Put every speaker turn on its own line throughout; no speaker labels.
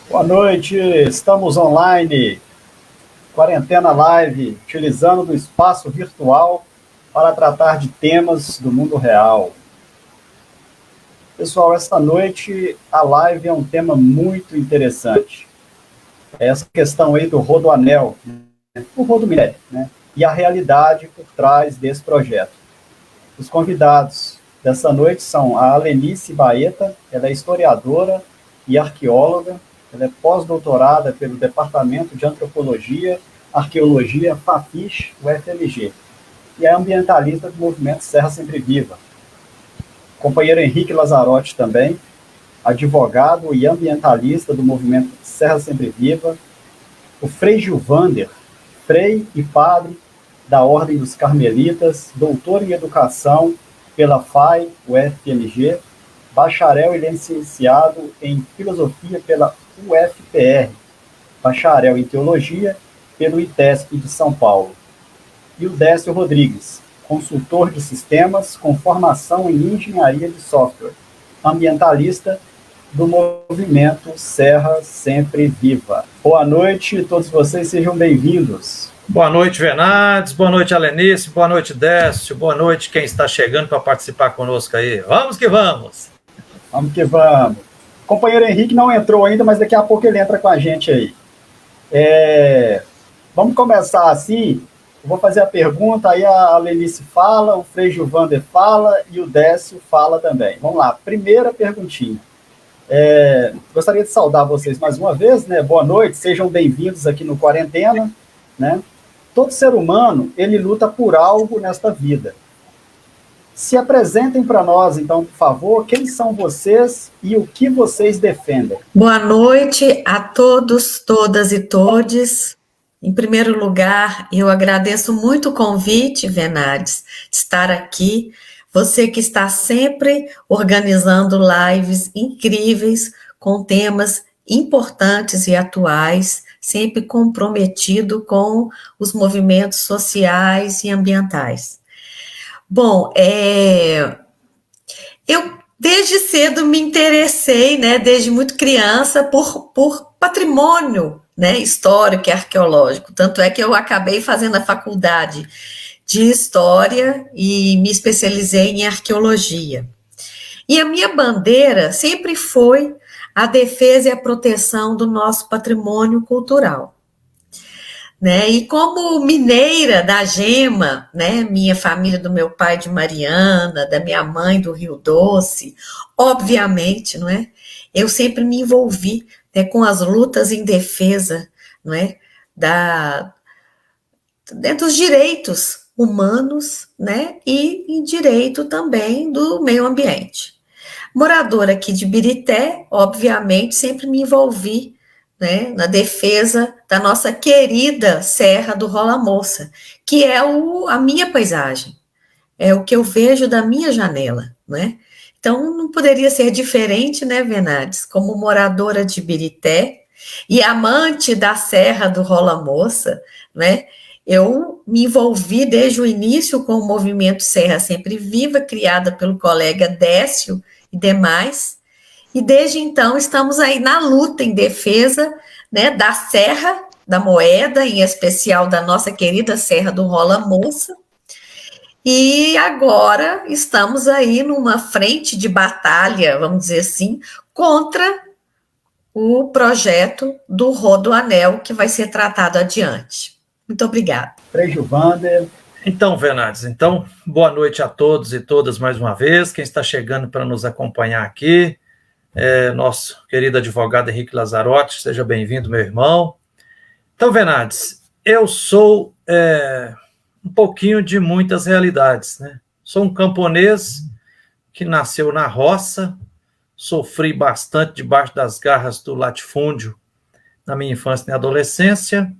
Boa noite, estamos online, quarentena live, utilizando do espaço virtual para tratar de temas do mundo real. Pessoal, esta noite a live é um tema muito interessante. Essa questão aí do Rodoanel, o Rodominério, né? E a realidade por trás desse projeto. Os convidados dessa noite são a Alenice Baeta, ela é historiadora e arqueóloga, ela é pós-doutorada pelo Departamento de Antropologia, Arqueologia, FAFIS, UFMG, e é ambientalista do movimento Serra Sempre Viva. O companheiro Henrique Lazzarotti também, advogado e ambientalista do movimento Serra Sempre Viva. O Frei Gilvander, frei e padre da Ordem dos Carmelitas, doutor em Educação pela FAI, UFMG, bacharel e licenciado em Filosofia pela UFPR, bacharel em Teologia pelo ITESP de São Paulo. E o Décio Rodrigues, consultor de sistemas com formação em Engenharia de Software, ambientalista do movimento Serra Sempre Viva. Boa noite, todos vocês sejam bem-vindos.
Boa noite, Venades, boa noite, Alenice, boa noite, Décio, boa noite quem está chegando para participar conosco aí. Vamos que vamos!
Vamos que vamos. O companheiro Henrique não entrou ainda, mas daqui a pouco ele entra com a gente aí. Vamos começar assim. Eu vou fazer a pergunta, aí a Alenice fala, o Frei Gilvander fala e o Décio fala também. Vamos lá, primeira perguntinha. Gostaria de saudar vocês mais uma vez, né? Boa noite, sejam bem-vindos aqui no Quarentena, né? Todo ser humano, ele luta por algo nesta vida. Se apresentem para nós, então, por favor, quem são vocês e o que vocês defendem.
Boa noite a todos, todas e todes. Em primeiro lugar, eu agradeço muito o convite, Venades, de estar aqui. Você que está sempre organizando lives incríveis com temas importantes e atuais, sempre comprometido com os movimentos sociais e ambientais. Bom, eu desde cedo me interessei, né, desde muito criança, por patrimônio, né, histórico e arqueológico. Tanto é que eu acabei fazendo a faculdade de História e me especializei em Arqueologia. E a minha bandeira sempre foi a defesa e a proteção do nosso patrimônio cultural. Né? E como mineira da Gema, né, minha família do meu pai de Mariana, da minha mãe do Rio Doce, obviamente, não é? Eu sempre me envolvi, né, com as lutas em defesa, não é, dos direitos humanos, né, e em direito também do meio ambiente. Moradora aqui de Birité, obviamente, sempre me envolvi, né, na defesa da nossa querida Serra do Rola Moça, que é a minha paisagem, é o que eu vejo da minha janela, né? Então, não poderia ser diferente, né, Venades? Como moradora de Birité e amante da Serra do Rola Moça, né? Eu me envolvi desde o início com o movimento Serra Sempre Viva, criada pelo colega Décio e demais, e desde então estamos aí na luta em defesa, né, da Serra da Moeda, em especial da nossa querida Serra do Rola Moça, e agora estamos aí numa frente de batalha, vamos dizer assim, contra o projeto do Rodoanel, que vai ser tratado adiante. Muito obrigada.
Frei Gilvander.
Então, Venades, boa noite a todos e todas mais uma vez. Quem está chegando para nos acompanhar aqui, nosso querido advogado Henrique Lazzarotti, seja bem-vindo, meu irmão. Então, Venades, eu sou um pouquinho de muitas realidades, né? Sou um camponês que nasceu na roça, sofri bastante debaixo das garras do latifúndio na minha infância e adolescência,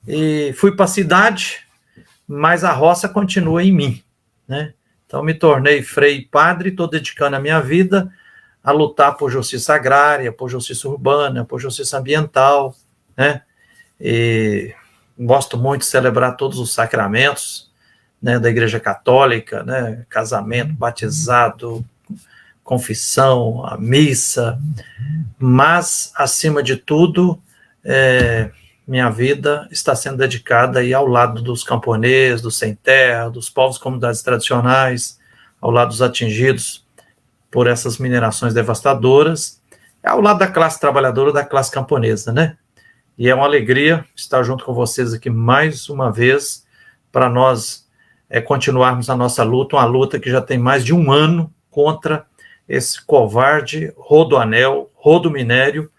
e fui para a cidade, mas a roça continua em mim, né? Então me tornei frei e padre, estou dedicando a minha vida a lutar por justiça agrária, por justiça urbana, por justiça ambiental, né? E gosto muito de celebrar todos os sacramentos, né, da Igreja Católica, né? Casamento, batizado, confissão, a missa, mas, acima de tudo, minha vida está sendo dedicada aí ao lado dos camponeses, dos sem terra, dos povos comunidades tradicionais, ao lado dos atingidos por essas minerações devastadoras, ao lado da classe trabalhadora, da classe camponesa, né? E é uma alegria estar junto com vocês aqui mais uma vez, para nós continuarmos a nossa luta, uma luta que já tem mais de um ano contra esse covarde rodoanel, rodominério,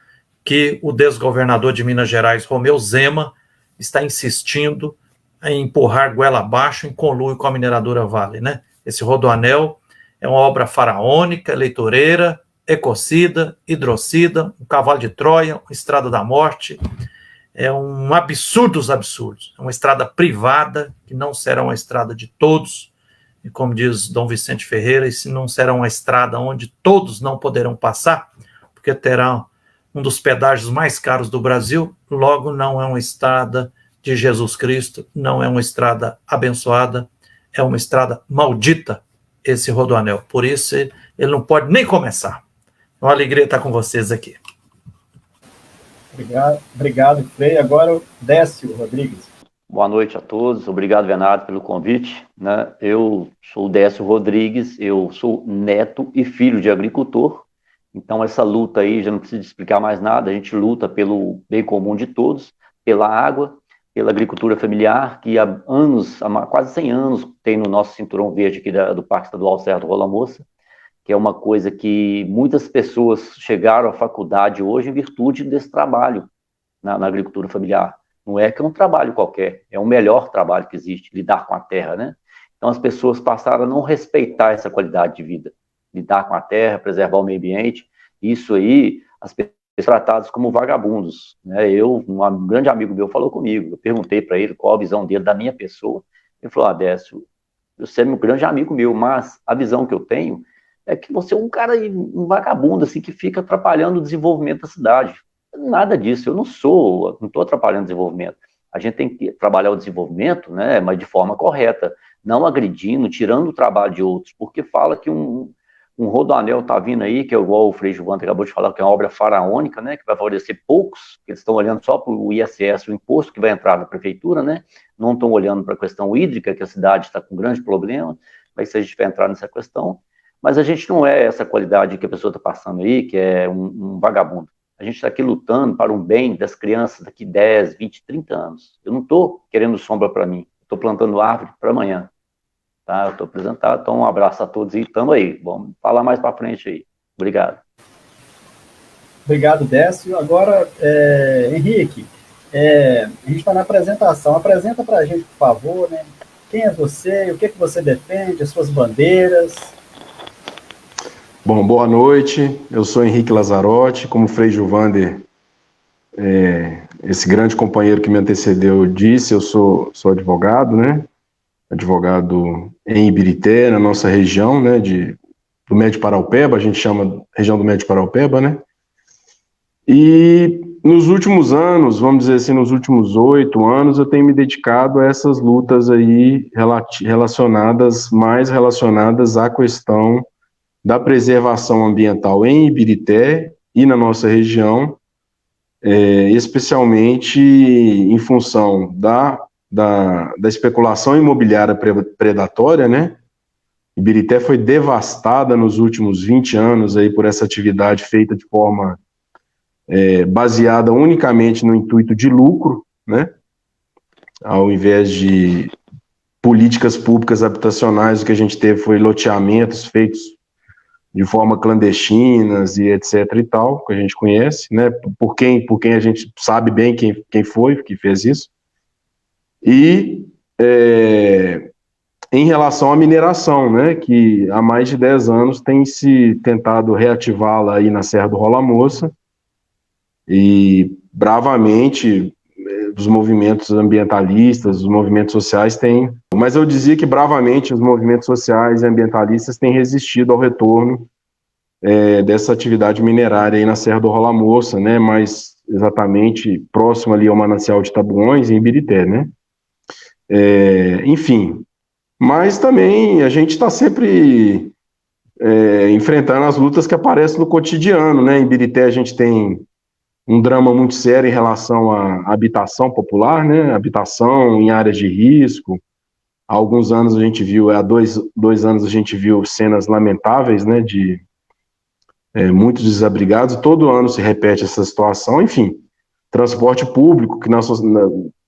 que o desgovernador de Minas Gerais, Romeu Zema, está insistindo em empurrar goela abaixo em conluio com a mineradora Vale, né? Esse rodoanel é uma obra faraônica, eleitoreira, ecocida, hidrocida, um cavalo de Troia, uma estrada da morte, é um absurdo dos absurdos, é uma estrada privada, que não será uma estrada de todos, e como diz Dom Vicente Ferreira, isso não será uma estrada onde todos não poderão passar, porque terá um dos pedágios mais caros do Brasil, logo não é uma estrada de Jesus Cristo, não é uma estrada abençoada, é uma estrada maldita, esse rodoanel. Por isso, ele não pode nem começar. É uma alegria estar com vocês aqui.
Obrigado, Frei. Agora o Décio Rodrigues.
Boa noite a todos. Obrigado, Bernardo, pelo convite. Né? Eu sou o Décio Rodrigues, eu sou neto e filho de agricultor. Então, essa luta aí, já não preciso explicar mais nada, a gente luta pelo bem comum de todos, pela água, pela agricultura familiar, que há anos, há quase 100 anos, tem no nosso cinturão verde aqui do Parque Estadual Serra do Rola Moça, que é uma coisa que muitas pessoas chegaram à faculdade hoje em virtude desse trabalho na agricultura familiar. Não é que é um trabalho qualquer, é o melhor trabalho que existe, lidar com a terra, né? Então, as pessoas passaram a não respeitar essa qualidade de vida, lidar com a terra, preservar o meio ambiente. Isso aí, as pessoas tratadas como vagabundos, né? Um grande amigo meu falou comigo, eu perguntei para ele qual a visão dele da minha pessoa, ele falou: Décio, você é um grande amigo meu, mas a visão que eu tenho é que você é um cara, um vagabundo, assim, que fica atrapalhando o desenvolvimento da cidade. Nada disso, eu não estou atrapalhando o desenvolvimento. A gente tem que trabalhar o desenvolvimento, né, mas de forma correta, não agredindo, tirando o trabalho de outros, porque fala que um rodoanel está vindo aí, que é igual o Frei Gilvan acabou de falar, que é uma obra faraônica, né, que vai favorecer poucos, que eles estão olhando só para o ISS, o imposto que vai entrar na prefeitura, né, não estão olhando para a questão hídrica, que a cidade está com um grande problema, mas se a gente vai entrar nessa questão, mas a gente não é essa qualidade que a pessoa está passando aí, que é um vagabundo. A gente está aqui lutando para o bem das crianças daqui 10, 20, 30 anos. Eu não estou querendo sombra para mim, estou plantando árvore para amanhã. Tá? Eu estou apresentado, então um abraço a todos e estamos aí. Vamos falar mais para frente aí. Obrigado.
Obrigado, Décio. Agora, Henrique, a gente está na apresentação. Apresenta para a gente, por favor, né? Quem é você, o que você defende, as suas bandeiras.
Bom, boa noite, eu sou Henrique Lazzarotti, como o Frei Gilvander, esse grande companheiro que me antecedeu disse, eu sou advogado, né, advogado em Ibirité, na nossa região, né, do Médio Paraupeba, a gente chama região do Médio Paraupeba, né, e nos últimos anos, vamos dizer assim, nos últimos 8 anos, eu tenho me dedicado a essas lutas aí mais relacionadas à questão da preservação ambiental em Ibirité e na nossa região, especialmente em função da especulação imobiliária predatória, né? Ibirité foi devastada nos últimos 20 anos aí por essa atividade feita de forma baseada unicamente no intuito de lucro, né? Ao invés de políticas públicas habitacionais, o que a gente teve foi loteamentos feitos de forma clandestinas e etc e tal, que a gente conhece, né, por quem a gente sabe bem quem foi que fez isso. E em relação à mineração, né, que há mais de 10 anos tem se tentado reativá-la aí na Serra do Rola Moça, e bravamente os movimentos ambientalistas, os movimentos sociais têm, mas eu dizia que bravamente os movimentos sociais e ambientalistas têm resistido ao retorno dessa atividade minerária aí na Serra do Rola Moça, né, mais exatamente próximo ali ao Manancial de Tabuões, em Ibirité, né. Enfim, mas também a gente está sempre enfrentando as lutas que aparecem no cotidiano, né? Em Ibirité a gente tem um drama muito sério em relação à habitação popular, né? Habitação em áreas de risco. Há alguns anos a gente viu, há dois anos a gente viu cenas lamentáveis, né? De muitos desabrigados. Todo ano se repete essa situação. Enfim, transporte público, que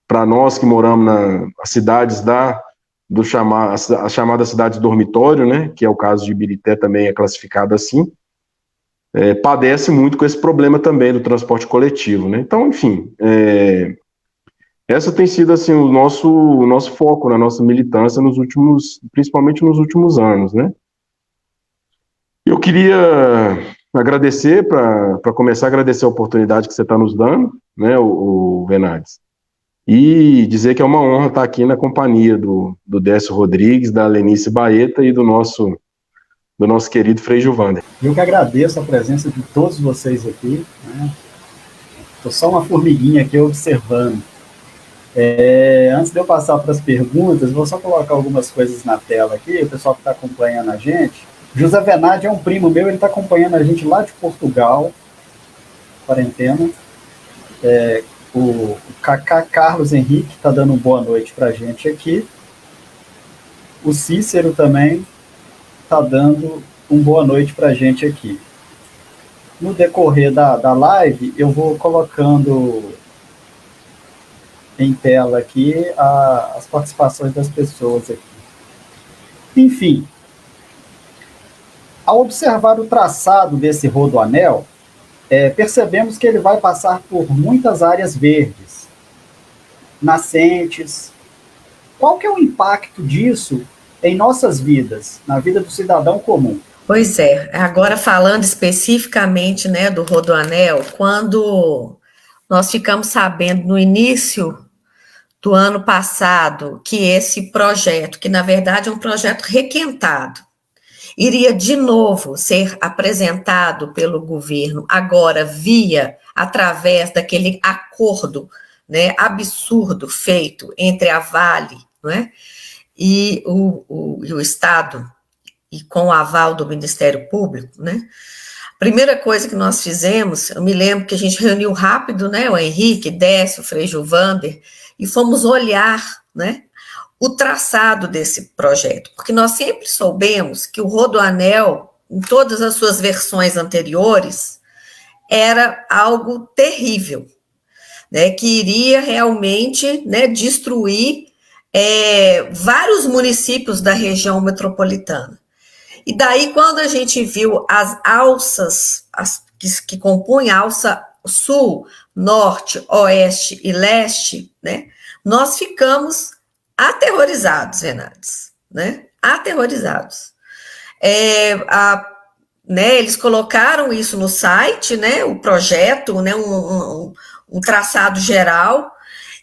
para nós que moramos nas cidades as chamadas cidades dormitório, né? Que é o caso de Ibirité, também é classificado assim. Padece muito com esse problema também do transporte coletivo, né? Então, enfim, essa tem sido assim o nosso foco na nossa militância principalmente nos últimos anos, né? Eu queria agradecer, para começar, agradecer a oportunidade que você está nos dando, né, o Venades, e dizer que é uma honra estar aqui na companhia do Décio Rodrigues, da Lenice Baeta e do nosso querido Frei Gilvander.
Eu que agradeço a presença de todos vocês aqui, né? Estou só uma formiguinha aqui observando. Antes de eu passar para as perguntas, vou só colocar algumas coisas na tela aqui, o pessoal que está acompanhando a gente. José Venade é um primo meu, ele está acompanhando a gente lá de Portugal, quarentena. O Cacá Carlos Henrique está dando boa noite para a gente aqui. O Cícero também está dando boa noite para a gente aqui. No decorrer da live, eu vou colocando em tela aqui as participações das pessoas aqui. Enfim, ao observar o traçado desse rodoanel, percebemos que ele vai passar por muitas áreas verdes, nascentes. Qual que é o impacto disso em nossas vidas, na vida do cidadão comum?
Pois é, agora falando especificamente, né, do rodoanel, quando nós ficamos sabendo no início do ano passado que esse projeto, que na verdade é um projeto requentado, iria de novo ser apresentado pelo governo, agora através daquele acordo, né, absurdo feito entre a Vale, né, e o Estado, e com o aval do Ministério Público, né. A primeira coisa que nós fizemos, eu me lembro que a gente reuniu rápido, né, o Henrique, Décio, o Frei Gilvander, e fomos olhar, né, o traçado desse projeto, porque nós sempre soubemos que o rodoanel, em todas as suas versões anteriores, era algo terrível, né, que iria realmente, né, destruir vários municípios da região metropolitana. E daí, quando a gente viu as alças que compunham a alça sul, norte, oeste e leste, né, nós ficamos aterrorizados, Venades, né? Aterrorizados. Eles colocaram isso no site, né? O projeto, né? Um traçado geral,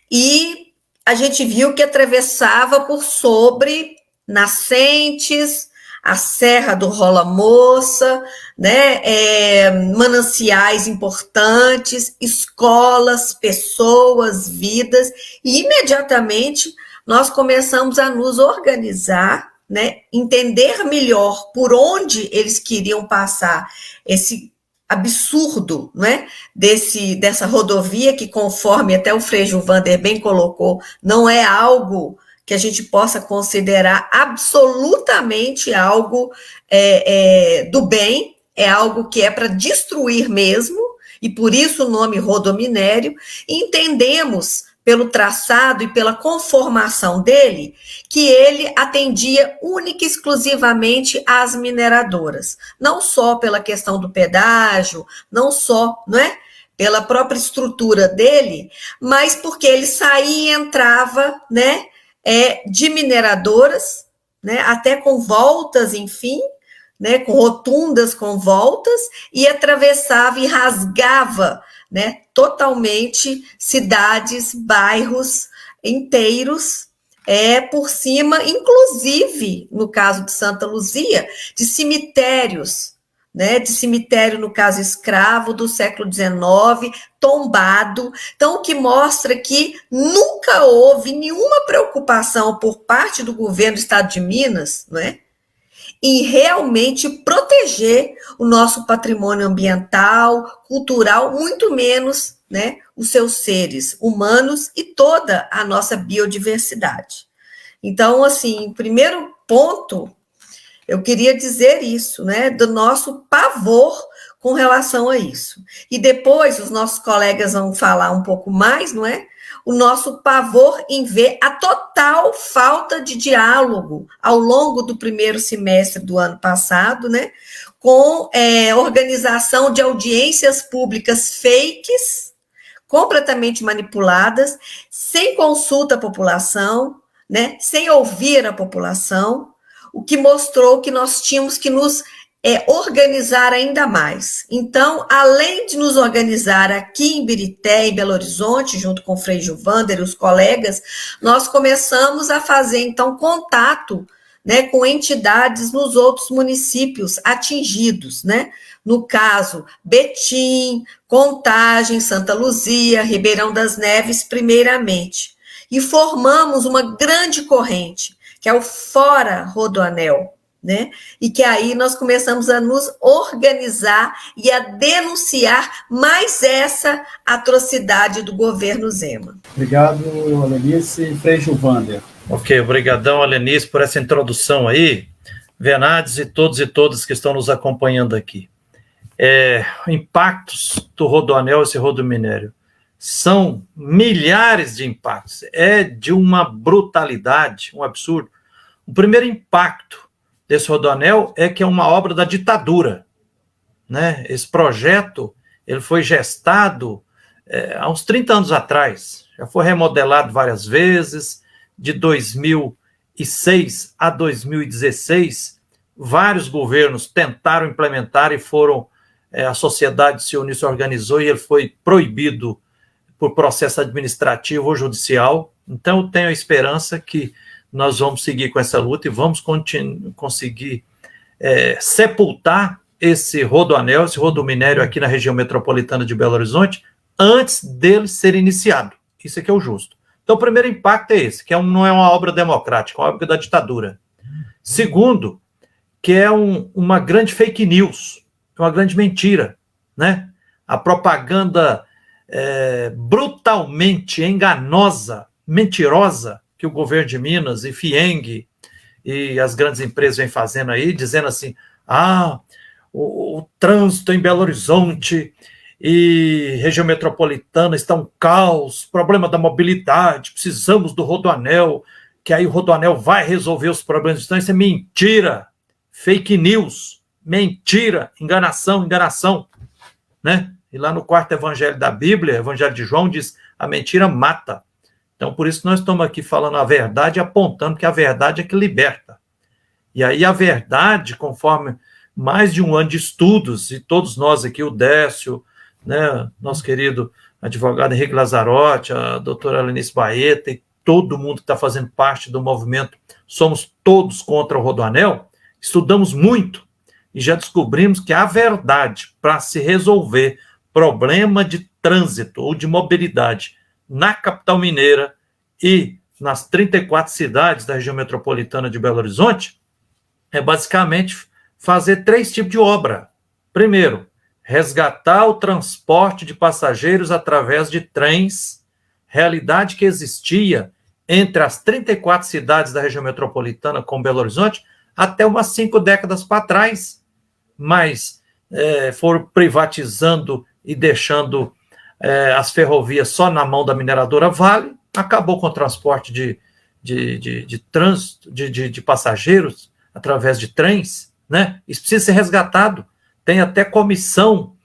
e a gente viu que atravessava por sobre nascentes, a Serra do Rola Moça, né? Mananciais importantes, escolas, pessoas, vidas, e imediatamente nós começamos a nos organizar, né, entender melhor por onde eles queriam passar esse absurdo, né, dessa rodovia que, conforme até o Frei Gilvander bem colocou, não é algo que a gente possa considerar absolutamente algo do bem, é algo que é para destruir mesmo, e por isso o nome rodominério, e entendemos pelo traçado e pela conformação dele, que ele atendia única e exclusivamente às mineradoras, não só pela questão do pedágio, não só, não é, pela própria estrutura dele, mas porque ele saía e entrava, né, de mineradoras, né, até com voltas, enfim, né, com rotundas com voltas, e atravessava e rasgava, né, totalmente cidades, bairros inteiros, por cima, inclusive, no caso de Santa Luzia, de cemitérios, né, de cemitério, no caso escravo, do século XIX, tombado. Então, o que mostra que nunca houve nenhuma preocupação por parte do governo do Estado de Minas, não é, em realmente proteger o nosso patrimônio ambiental, cultural, muito menos, né, os seus seres humanos e toda a nossa biodiversidade. Então, assim, primeiro ponto, eu queria dizer isso, né, do nosso pavor com relação a isso. E depois os nossos colegas vão falar um pouco mais, não é? O nosso pavor em ver a total falta de diálogo ao longo do primeiro semestre do ano passado, né, com organização de audiências públicas fakes, completamente manipuladas, sem consulta à população, né, sem ouvir a população, o que mostrou que nós tínhamos que nos organizar ainda mais. Então, além de nos organizar aqui em Birité, em Belo Horizonte, junto com o Frei Gilvander e os colegas, nós começamos a fazer, então, contato, né, com entidades nos outros municípios atingidos, né? No caso, Betim, Contagem, Santa Luzia, Ribeirão das Neves, primeiramente. E formamos uma grande corrente, que é o Fora Rodoanel, né? E que aí nós começamos a nos organizar e a denunciar mais essa atrocidade do governo Zema.
Obrigado, Alenice. Frei Gilvander.
Ok, obrigadão, Alenice, por essa introdução aí. Venades e todas que estão nos acompanhando aqui. Impactos do Rodoanel, esse rodominério, são milhares de impactos. É de uma brutalidade, um absurdo. O primeiro impacto desse Rodoanel é que é uma obra da ditadura, né? Esse projeto ele foi gestado há uns 30 anos atrás, já foi remodelado várias vezes, de 2006 a 2016, vários governos tentaram implementar e foram, a sociedade sionista se organizou e ele foi proibido por processo administrativo ou judicial. Então eu tenho a esperança que nós vamos seguir com essa luta e vamos conseguir sepultar esse rodoanel, esse rodominério aqui na região metropolitana de Belo Horizonte, antes dele ser iniciado. Isso aqui é o justo. Então, o primeiro impacto é esse, que não é uma obra democrática, é uma obra da ditadura. Segundo, que é uma grande fake news, uma grande mentira, né? A propaganda brutalmente enganosa, mentirosa, que o governo de Minas e FIENG e as grandes empresas vêm fazendo aí, dizendo assim, o trânsito em Belo Horizonte e região metropolitana está um caos, problema da mobilidade, precisamos do Rodoanel, que aí o Rodoanel vai resolver os problemas. Então isso é mentira, fake news, mentira, enganação, né? E lá no quarto evangelho da Bíblia, evangelho de João, diz, a mentira mata. Então, por isso nós estamos aqui falando a verdade, apontando que a verdade é que liberta. E aí a verdade, conforme mais de um ano de estudos, e todos nós aqui, o Décio, né, nosso querido advogado Henrique Lazzarotti, a doutora Alenice Baeta, e todo mundo que está fazendo parte do movimento, somos todos contra o Rodoanel, estudamos muito e já descobrimos que a verdade para se resolver problema de trânsito ou de mobilidade na capital mineira e nas 34 cidades da região metropolitana de Belo Horizonte, é basicamente fazer 3 tipos de obra. Primeiro, resgatar o transporte de passageiros através de trens, realidade que existia entre as 34 cidades da região metropolitana com Belo Horizonte até umas 5 décadas para trás, mas foram privatizando e deixando as ferrovias só na mão da mineradora Vale, acabou com o transporte de trânsito, de passageiros através de trens, né? Isso precisa ser resgatado. Tem até comissão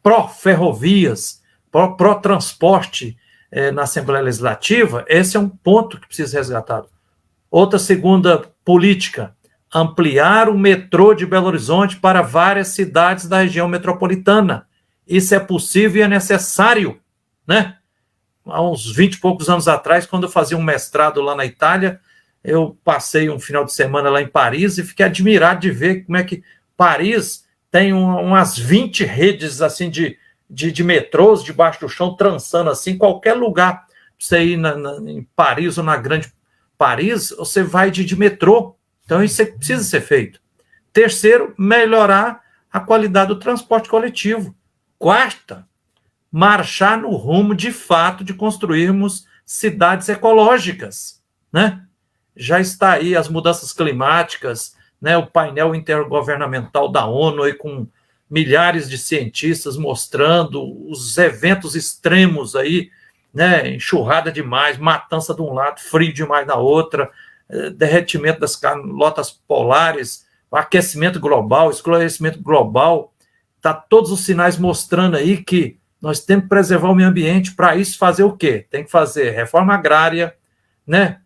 pró-ferrovias, pró-transporte na Assembleia Legislativa. Esse é um ponto que precisa ser resgatado. Outra segunda política, ampliar o metrô de Belo Horizonte para várias cidades da região metropolitana. Isso é possível e é necessário, né? Há uns 20 e poucos anos atrás, quando eu fazia um mestrado lá na Itália, eu passei um final de semana lá em Paris e fiquei admirado de ver como é que Paris tem umas 20 redes assim de metrôs debaixo do chão, trançando assim, qualquer lugar. Você ir em Paris ou na grande Paris, você vai de metrô. Então isso precisa ser feito. Terceiro, melhorar a qualidade do transporte coletivo. Quarta, marchar no rumo, de fato, de construirmos cidades ecológicas, né? Já está aí as mudanças climáticas, né? O painel intergovernamental da ONU aí com milhares de cientistas mostrando os eventos extremos aí, né? Enxurrada demais, matança de um lado, frio demais na outra, derretimento das calotas polares, aquecimento global, esclarecimento global. Tá todos os sinais mostrando aí que nós temos que preservar o meio ambiente. Para isso, fazer o quê? Tem que fazer reforma agrária, né?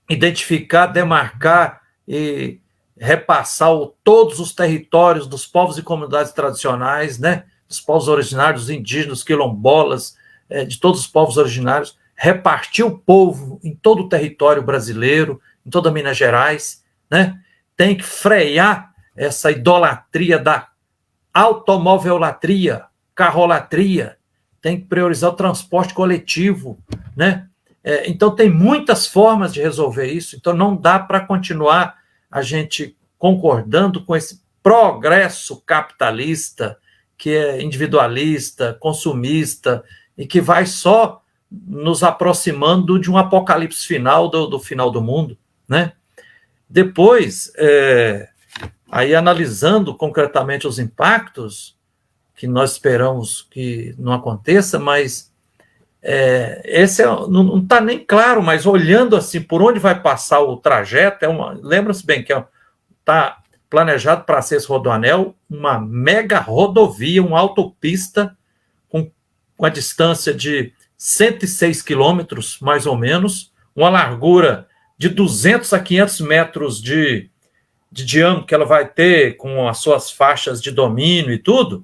Identificar, demarcar e repassar todos os territórios dos povos e comunidades tradicionais, né? Dos povos originários, indígenas, quilombolas, de todos os povos originários, repartir o povo em todo o território brasileiro, em toda Minas Gerais, né? Tem que frear essa idolatria da automovelatria, carrolatria, tem que priorizar o transporte coletivo, né? Então, tem muitas formas de resolver isso, então não dá para continuar a gente concordando com esse progresso capitalista, que é individualista, consumista, e que vai só nos aproximando de um apocalipse final, do final do mundo, né? Depois, aí analisando concretamente os impactos, que nós esperamos que não aconteça, mas esse não está nem claro, mas olhando assim por onde vai passar o trajeto, lembra-se bem que está planejado para ser esse Rodoanel uma mega rodovia, uma autopista com a distância de 106 quilômetros, mais ou menos, uma largura de 200 a 500 metros de diâmetro que ela vai ter, com as suas faixas de domínio e tudo.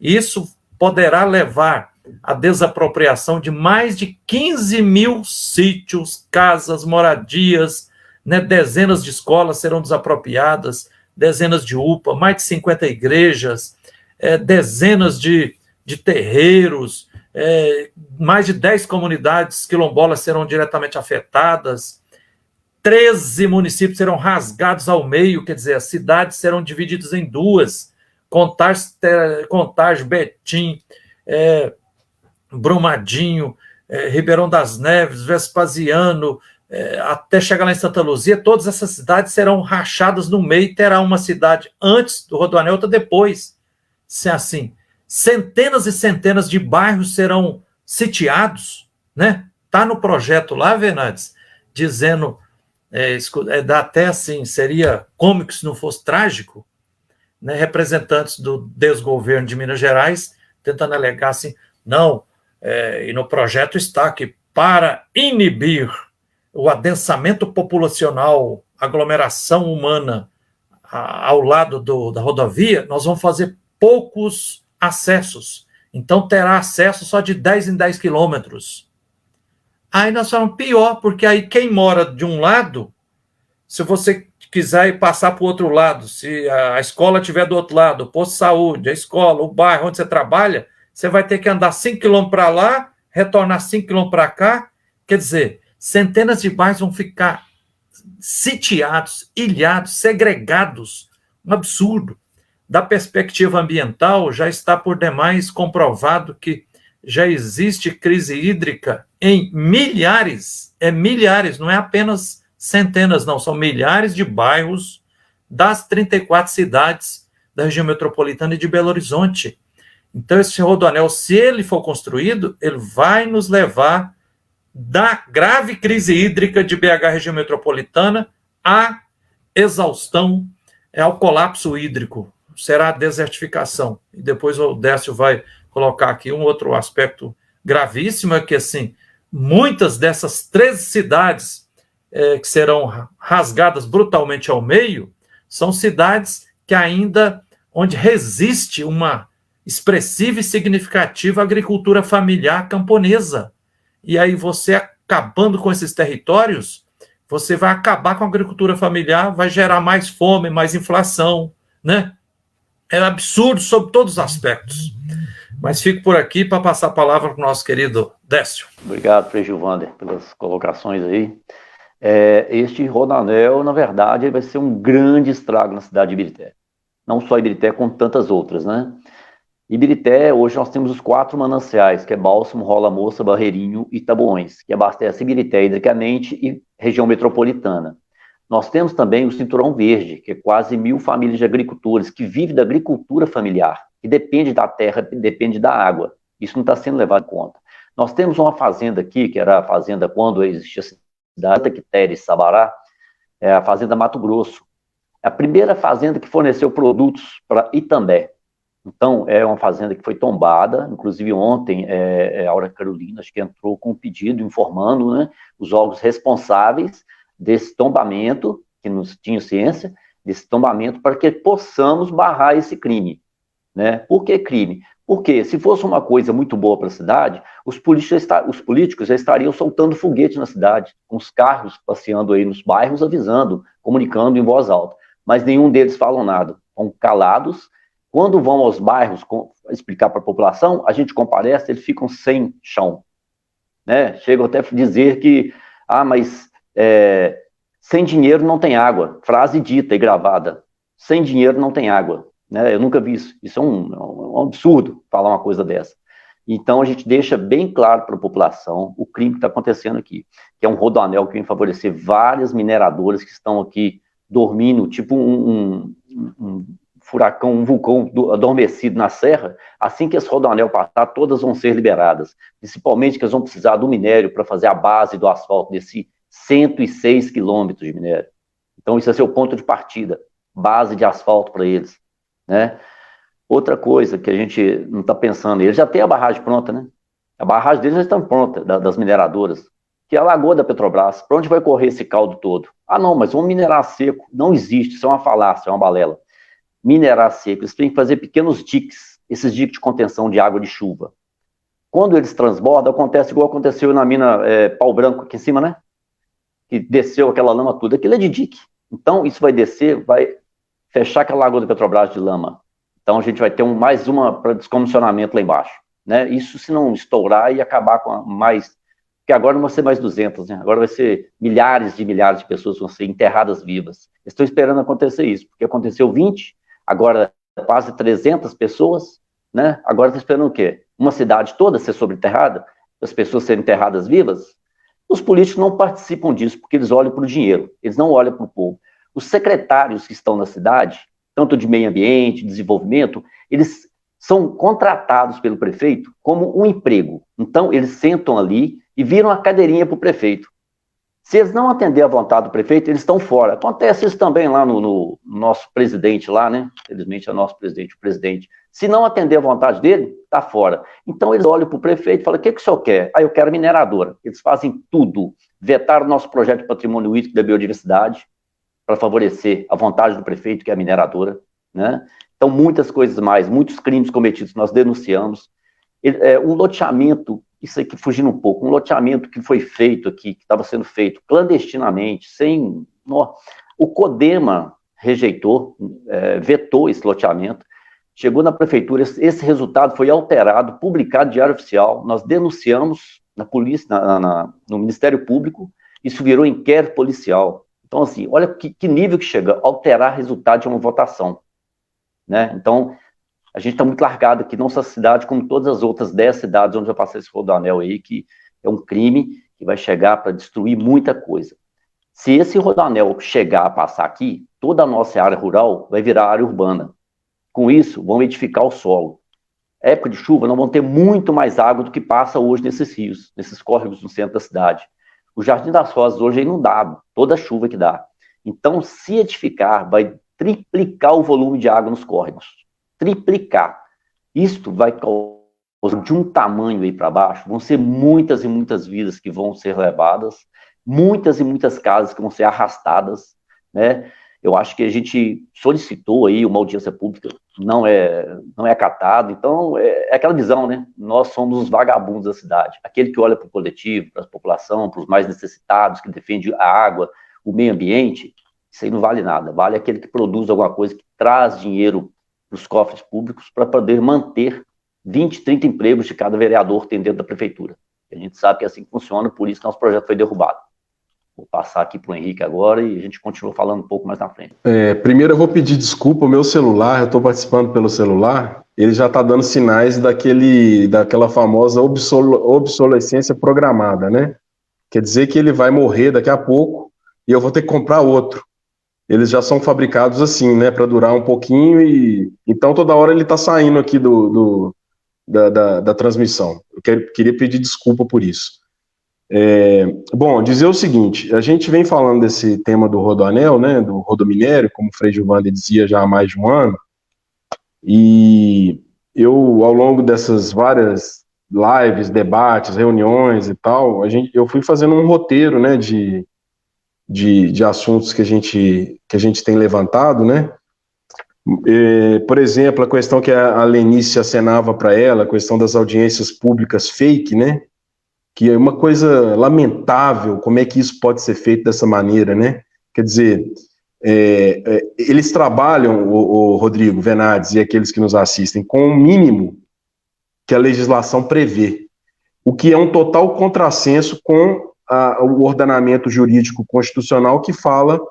Isso poderá levar à desapropriação de mais de 15 mil sítios, casas, moradias, né? Dezenas de escolas serão desapropriadas, dezenas de UPA, mais de 50 igrejas, dezenas de terreiros, mais de 10 comunidades quilombolas serão diretamente afetadas, 13 municípios serão rasgados ao meio, quer dizer, as cidades serão divididas em duas, Contagem, Betim, Brumadinho, Ribeirão das Neves, Vespasiano, até chegar lá em Santa Luzia, todas essas cidades serão rachadas no meio, terá uma cidade antes do Rodoanel, outra depois. Se assim, centenas e centenas de bairros serão sitiados, né? Está no projeto lá, Venantes, dizendo, dá até assim, seria cômico se não fosse trágico, né? Representantes do desgoverno de Minas Gerais tentando alegar assim, não, e no projeto está que para inibir o adensamento populacional, aglomeração humana ao lado da rodovia, nós vamos fazer poucos acessos. Então, terá acesso só de 10 em 10 quilômetros. Aí nós falamos pior, porque aí quem mora de um lado, se você quiser ir passar para o outro lado, se a escola estiver do outro lado, o posto de saúde, a escola, o bairro onde você trabalha, você vai ter que andar 5 quilômetros para lá, retornar 5 quilômetros para cá. Quer dizer, centenas de bairros vão ficar sitiados, ilhados, segregados. Um absurdo. Da perspectiva ambiental, já está por demais comprovado que já existe crise hídrica em milhares, milhares, não é apenas centenas, não, são milhares de bairros das 34 cidades da região metropolitana e de Belo Horizonte. Então, esse Rodoanel, se ele for construído, ele vai nos levar da grave crise hídrica de BH, região metropolitana, à exaustão, ao colapso hídrico. Será a desertificação. E depois o Décio vai colocar aqui um outro aspecto gravíssimo, é que, assim, muitas dessas 13 cidades que serão rasgadas brutalmente ao meio, são cidades que ainda, onde resiste uma expressiva e significativa agricultura familiar camponesa. E aí você, acabando com esses territórios, você vai acabar com a agricultura familiar, vai gerar mais fome, mais inflação, né? É absurdo sob todos os aspectos. Mas fico por aqui para passar a palavra para o nosso querido Décio.
Obrigado, Frei Gilvander, pelas colocações aí. Este rodoanel, na verdade, ele vai ser um grande estrago na cidade de Ibirité. Não só Ibirité, como tantas outras, né? Ibirité, hoje nós temos os 4 mananciais, que é Bálsamo, Rola Moça, Barreirinho e Taboões, que abastece Ibirité hidricamente e região metropolitana. Nós temos também o Cinturão Verde, que é quase 1.000 famílias de agricultores que vivem da agricultura familiar, que depende da terra, depende da água. Isso não está sendo levado em conta. Nós temos uma fazenda aqui, que era a fazenda quando existia a cidade de Quitéria, Sabará, é a fazenda Mato Grosso. A primeira fazenda que forneceu produtos para Itambé. Então, é uma fazenda que foi tombada, inclusive ontem, a Aura Carolina, acho que entrou com um pedido informando, né, os órgãos responsáveis desse tombamento, que não tinha ciência, desse tombamento, para que possamos barrar esse crime. Né? Por que crime? Porque se fosse uma coisa muito boa para a cidade, os políticos já estariam soltando foguete na cidade, com os carros passeando aí nos bairros, avisando, comunicando em voz alta. Mas nenhum deles falam nada, estão calados. Quando vão aos bairros explicar para a população, a gente comparece, eles ficam sem chão. Né? Chegam até a dizer que, mas sem dinheiro não tem água. Frase dita e gravada. Sem dinheiro não tem água. Né? Eu nunca vi isso. Isso é um absurdo falar uma coisa dessa. Então a gente deixa bem claro para a população o crime que está acontecendo aqui, que é um rodoanel que vem favorecer várias mineradoras que estão aqui dormindo, tipo um furacão, um vulcão adormecido na serra. Assim que esse rodoanel passar, todas vão ser liberadas, principalmente que eles vão precisar do minério para fazer a base do asfalto desse 106 quilômetros de minério. Então isso vai ser o ponto de partida, base de asfalto para eles, né? Outra coisa que a gente não está pensando, eles já têm a barragem pronta, né? A barragem deles já está pronta, das mineradoras, que é a Lagoa da Petrobras. Para onde vai correr esse caldo todo? Não, mas vamos minerar seco. Não existe, isso é uma falácia, é uma balela. Minerar seco, eles têm que fazer pequenos diques, esses diques de contenção de água de chuva. Quando eles transbordam, acontece igual aconteceu na mina Pau Branco aqui em cima, né? Que desceu aquela lama toda. Aquilo é de dique. Então, isso vai descer, vai fechar aquela Lagoa da Petrobras de lama. Então, a gente vai ter mais uma para descomissionamento lá embaixo. Né? Isso se não estourar e acabar com mais... Porque agora não vai ser mais 200, né? Agora vai ser milhares de pessoas que vão ser enterradas vivas. Estou esperando acontecer isso, porque aconteceu 20, agora quase 300 pessoas, né? Agora está esperando o quê? Uma cidade toda ser sobreenterrada? As pessoas serem enterradas vivas? Os políticos não participam disso, porque eles olham para o dinheiro, eles não olham para o povo. Os secretários que estão na cidade, tanto de meio ambiente, desenvolvimento, eles são contratados pelo prefeito como um emprego. Então, eles sentam ali e viram a cadeirinha para o prefeito. Se eles não atenderem à vontade do prefeito, eles estão fora. Acontece isso também lá no nosso presidente lá, né? Infelizmente é nosso presidente, o presidente. Se não atender à vontade dele, está fora. Então eles olham para o prefeito e falam, o que o senhor quer? Eu quero mineradora. Eles fazem tudo. Vetaram o nosso projeto de patrimônio hídrico da biodiversidade para favorecer a vontade do prefeito, que é a mineradora, né? Então muitas coisas mais, muitos crimes cometidos nós denunciamos. Um loteamento, isso aqui fugindo um pouco, um loteamento que foi feito aqui, que estava sendo feito clandestinamente, sem... O CODEMA rejeitou, vetou esse loteamento, chegou na prefeitura, esse resultado foi alterado, publicado no Diário Oficial, nós denunciamos na polícia, no Ministério Público, isso virou inquérito policial. Então, assim, olha que nível que chega, alterar resultado de uma votação, né? Então, a gente está muito largado aqui, não só a cidade, como todas as outras 10 cidades onde eu passei esse rodoanel aí, que é um crime que vai chegar para destruir muita coisa. Se esse rodoanel chegar a passar aqui, toda a nossa área rural vai virar área urbana. Com isso, vão edificar o solo. Época de chuva, nós vamos ter muito mais água do que passa hoje nesses rios, nesses córregos no centro da cidade. O Jardim das Rosas hoje é inundado, toda a chuva que dá. Então, se edificar, vai triplicar o volume de água nos córregos. Triplicar. Isto vai causar de um tamanho aí para baixo, vão ser muitas e muitas vidas que vão ser levadas, muitas e muitas casas que vão ser arrastadas, né? Eu acho que a gente solicitou aí uma audiência pública, não é acatado, então é aquela visão, né? Nós somos os vagabundos da cidade, aquele que olha para o coletivo, para a população, para os mais necessitados, que defende a água, o meio ambiente, isso aí não vale nada, vale aquele que produz alguma coisa, que traz dinheiro para os cofres públicos para poder manter 20, 30 empregos de cada vereador que tem dentro da prefeitura. A gente sabe que é assim que funciona, por isso que nosso projeto foi derrubado. Vou passar aqui para o Henrique agora e a gente continua falando um pouco mais na frente.
Primeiro eu vou pedir desculpa, o meu celular, eu estou participando pelo celular, ele já está dando sinais daquela famosa obsolescência programada, né? Quer dizer que ele vai morrer daqui a pouco e eu vou ter que comprar outro. Eles já são fabricados assim, né, para durar um pouquinho e então toda hora ele está saindo aqui da transmissão. Eu queria pedir desculpa por isso. Bom, dizer o seguinte, a gente vem falando desse tema do Rodoanel, né, do rodominério, como o Frei Gilvander dizia já há mais de um ano, e eu, ao longo dessas várias lives, debates, reuniões e tal, eu fui fazendo um roteiro, né, de assuntos que a gente tem levantado, né, por exemplo, a questão que a Lenice acenava para ela, a questão das audiências públicas fake, né, que é uma coisa lamentável, como é que isso pode ser feito dessa maneira, né? Quer dizer, eles trabalham, o Rodrigo Venades e aqueles que nos assistem, com o mínimo que a legislação prevê, o que é um total contrassenso com o ordenamento jurídico constitucional que fala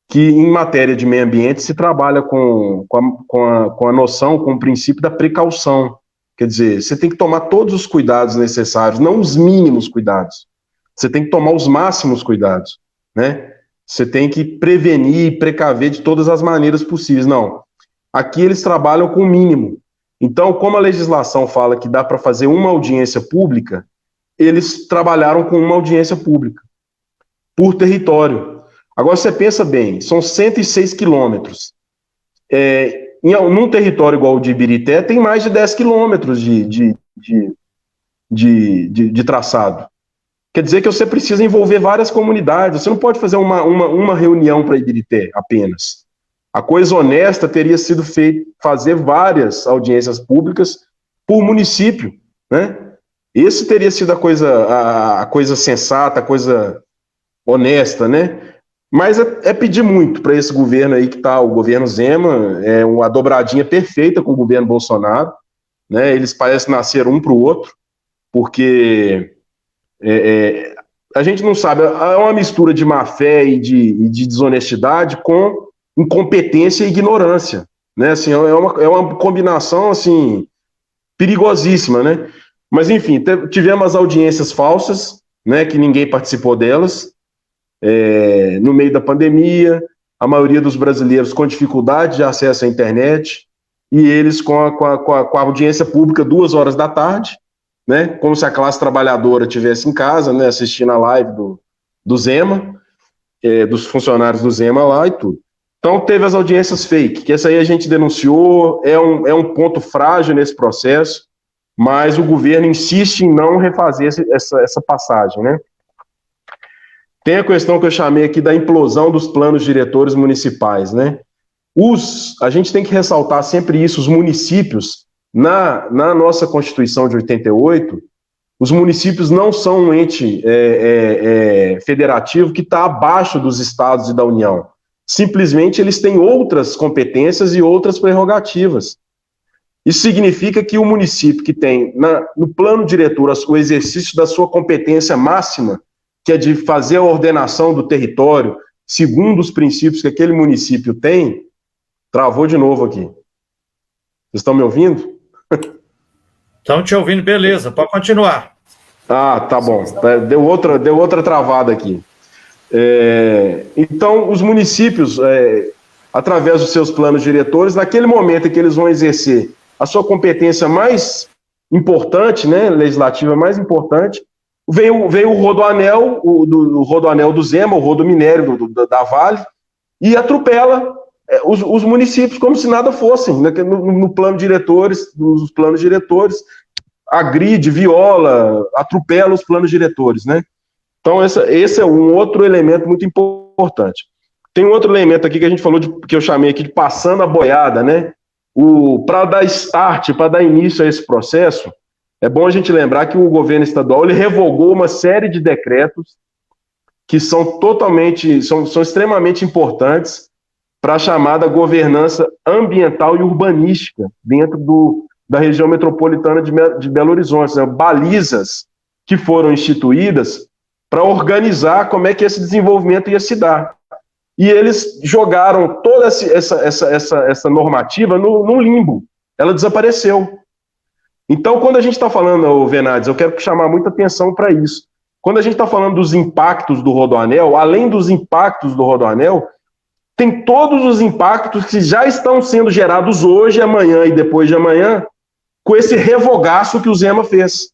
que em matéria de meio ambiente se trabalha com a noção, com o princípio da precaução. Quer dizer, você tem que tomar todos os cuidados necessários, não os mínimos cuidados. Você tem que tomar os máximos cuidados, né? Você tem que prevenir e precaver de todas as maneiras possíveis. Não. Aqui eles trabalham com o mínimo. Então, como a legislação fala que dá para fazer uma audiência pública, eles trabalharam com uma audiência pública por território. Agora, você pensa bem, são 106 quilômetros. Num território igual o de Ibirité, tem mais de 10 quilômetros de traçado. Quer dizer que você precisa envolver várias comunidades. Você não pode fazer uma reunião para Ibirité apenas. A coisa honesta teria sido fazer várias audiências públicas por município, né? Esse teria sido a coisa sensata, a coisa honesta, né? Mas é pedir muito para esse governo aí que está, o governo Zema, é uma dobradinha perfeita com o governo Bolsonaro, né? Eles parecem nascer um para o outro, porque a gente não sabe, é uma mistura de má fé e de desonestidade com incompetência e ignorância, né? Assim, é uma combinação assim perigosíssima, né? Mas enfim, tivemos as audiências falsas, né? Que ninguém participou delas. No meio da pandemia, a maioria dos brasileiros com dificuldade de acesso à internet, e eles com a audiência pública 2 horas da tarde, né, como se a classe trabalhadora estivesse em casa, né, assistindo a live do Zema, dos funcionários do Zema lá e tudo. Então teve as audiências fake, que essa aí a gente denunciou, é um ponto frágil nesse processo, mas o governo insiste em não refazer essa passagem, né. Tem a questão que eu chamei aqui da implosão dos planos diretores municipais, né? A gente tem que ressaltar sempre isso, os municípios, na nossa Constituição de 88, os municípios não são um ente federativo que está abaixo dos estados e da União. Simplesmente eles têm outras competências e outras prerrogativas. Isso significa que o município que tem no plano diretor o exercício da sua competência máxima, que é de fazer a ordenação do território segundo os princípios que aquele município tem. Travou de novo aqui. Vocês estão me ouvindo?
Estamos te ouvindo, beleza, pode continuar.
Tá bom, deu outra travada aqui. Então, os municípios, através dos seus planos diretores, naquele momento em que eles vão exercer a sua competência mais importante, né, legislativa mais importante, veio o Rodoanel, o Rodoanel do Zema, o rodominério da Vale, e atropela os municípios como se nada fossem, né, no plano diretores, nos planos diretores, agride, viola, atropela os planos diretores, né? Então esse é um outro elemento muito importante. Tem um outro elemento aqui que a gente falou, que eu chamei aqui de passando a boiada, né? Para dar start, para dar início a esse processo, é bom a gente lembrar que o governo estadual ele revogou uma série de decretos que são extremamente importantes para a chamada governança ambiental e urbanística dentro da região metropolitana de Belo Horizonte, né? Balizas que foram instituídas para organizar como é que esse desenvolvimento ia se dar. E eles jogaram toda essa normativa num limbo. Ela desapareceu. Então, quando a gente está falando, Venades, eu quero chamar muita atenção para isso. Quando a gente está falando dos impactos do Rodoanel, além dos impactos do Rodoanel, tem todos os impactos que já estão sendo gerados hoje, amanhã e depois de amanhã, com esse revogaço que o Zema fez,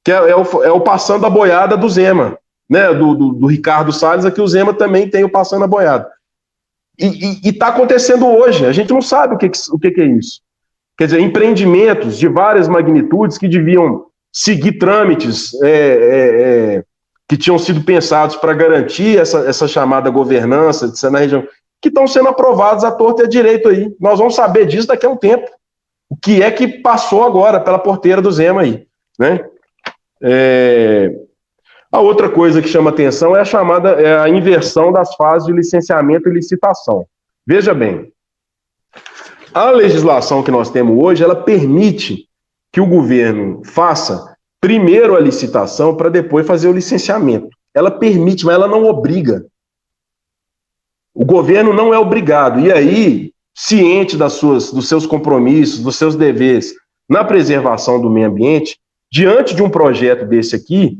que é o passando a boiada do Zema, né? Do Ricardo Salles, aqui o Zema também tem o passando a boiada. E está acontecendo hoje, a gente não sabe o que é isso. Quer dizer, empreendimentos de várias magnitudes que deviam seguir trâmites que tinham sido pensados para garantir essa chamada governança na região, que estão sendo aprovados à torta e à direito aí. Nós vamos saber disso daqui a um tempo. O que é que passou agora pela porteira do Zema aí, né? A outra coisa que chama atenção é a inversão das fases de licenciamento e licitação. Veja bem, a legislação que nós temos hoje, ela permite que o governo faça primeiro a licitação para depois fazer o licenciamento. Ela permite, mas ela não obriga. O governo não é obrigado. E aí, ciente dos seus compromissos, dos seus deveres na preservação do meio ambiente, diante de um projeto desse aqui,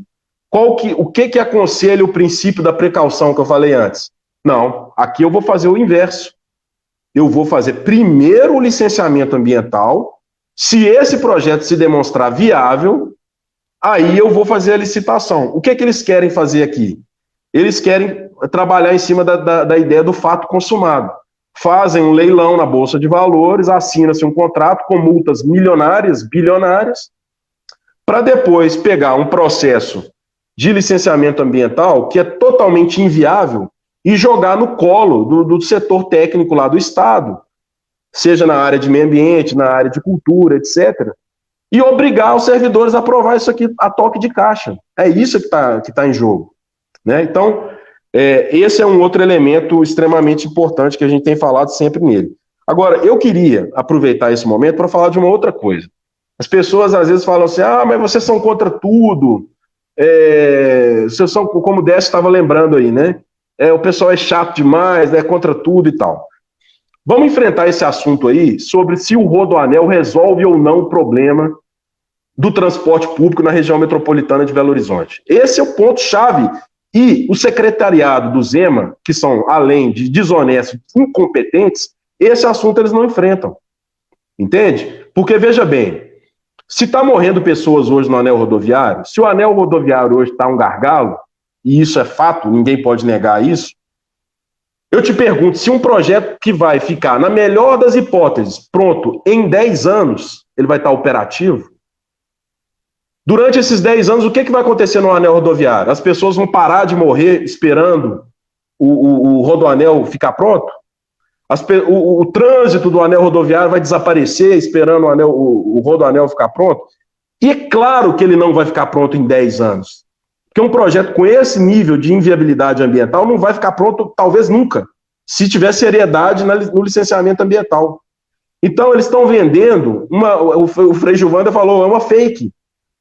o que aconselha o princípio da precaução que eu falei antes? Não, aqui eu vou fazer o inverso. Eu vou fazer primeiro o licenciamento ambiental. Se esse projeto se demonstrar viável, aí eu vou fazer a licitação. O que eles querem fazer aqui? Eles querem trabalhar em cima da ideia do fato consumado. Fazem um leilão na Bolsa de Valores, assina-se um contrato com multas milionárias, bilionárias, para depois pegar um processo de licenciamento ambiental que é totalmente inviável e jogar no colo do setor técnico lá do Estado, seja na área de meio ambiente, na área de cultura, etc., e obrigar os servidores a aprovar isso aqui a toque de caixa. É isso que tá em jogo, né? Então, esse é um outro elemento extremamente importante que a gente tem falado sempre nele. Agora, eu queria aproveitar esse momento para falar de uma outra coisa. As pessoas às vezes falam assim, mas vocês são contra tudo, vocês são, como o Décio estava lembrando aí, né? O pessoal é chato demais, é contra tudo e tal. Vamos enfrentar esse assunto aí sobre se o Rodoanel resolve ou não o problema do transporte público na região metropolitana de Belo Horizonte. Esse é o ponto-chave. E o secretariado do Zema, que são, além de desonestos, incompetentes, esse assunto eles não enfrentam. Entende? Porque, veja bem, se está morrendo pessoas hoje no anel rodoviário, se o anel rodoviário hoje está um gargalo, e isso é fato, ninguém pode negar isso, eu te pergunto, se um projeto que vai ficar, na melhor das hipóteses, pronto, em 10 anos, ele vai estar operativo? Durante esses 10 anos, o que vai acontecer no anel rodoviário? As pessoas vão parar de morrer esperando o rodoanel ficar pronto? O trânsito do anel rodoviário vai desaparecer esperando o rodoanel ficar pronto? E é claro que ele não vai ficar pronto em 10 anos. Porque um projeto com esse nível de inviabilidade ambiental não vai ficar pronto, talvez nunca, se tiver seriedade no licenciamento ambiental. Então, eles estão vendendo, o Frei Gilvanda falou, é uma fake.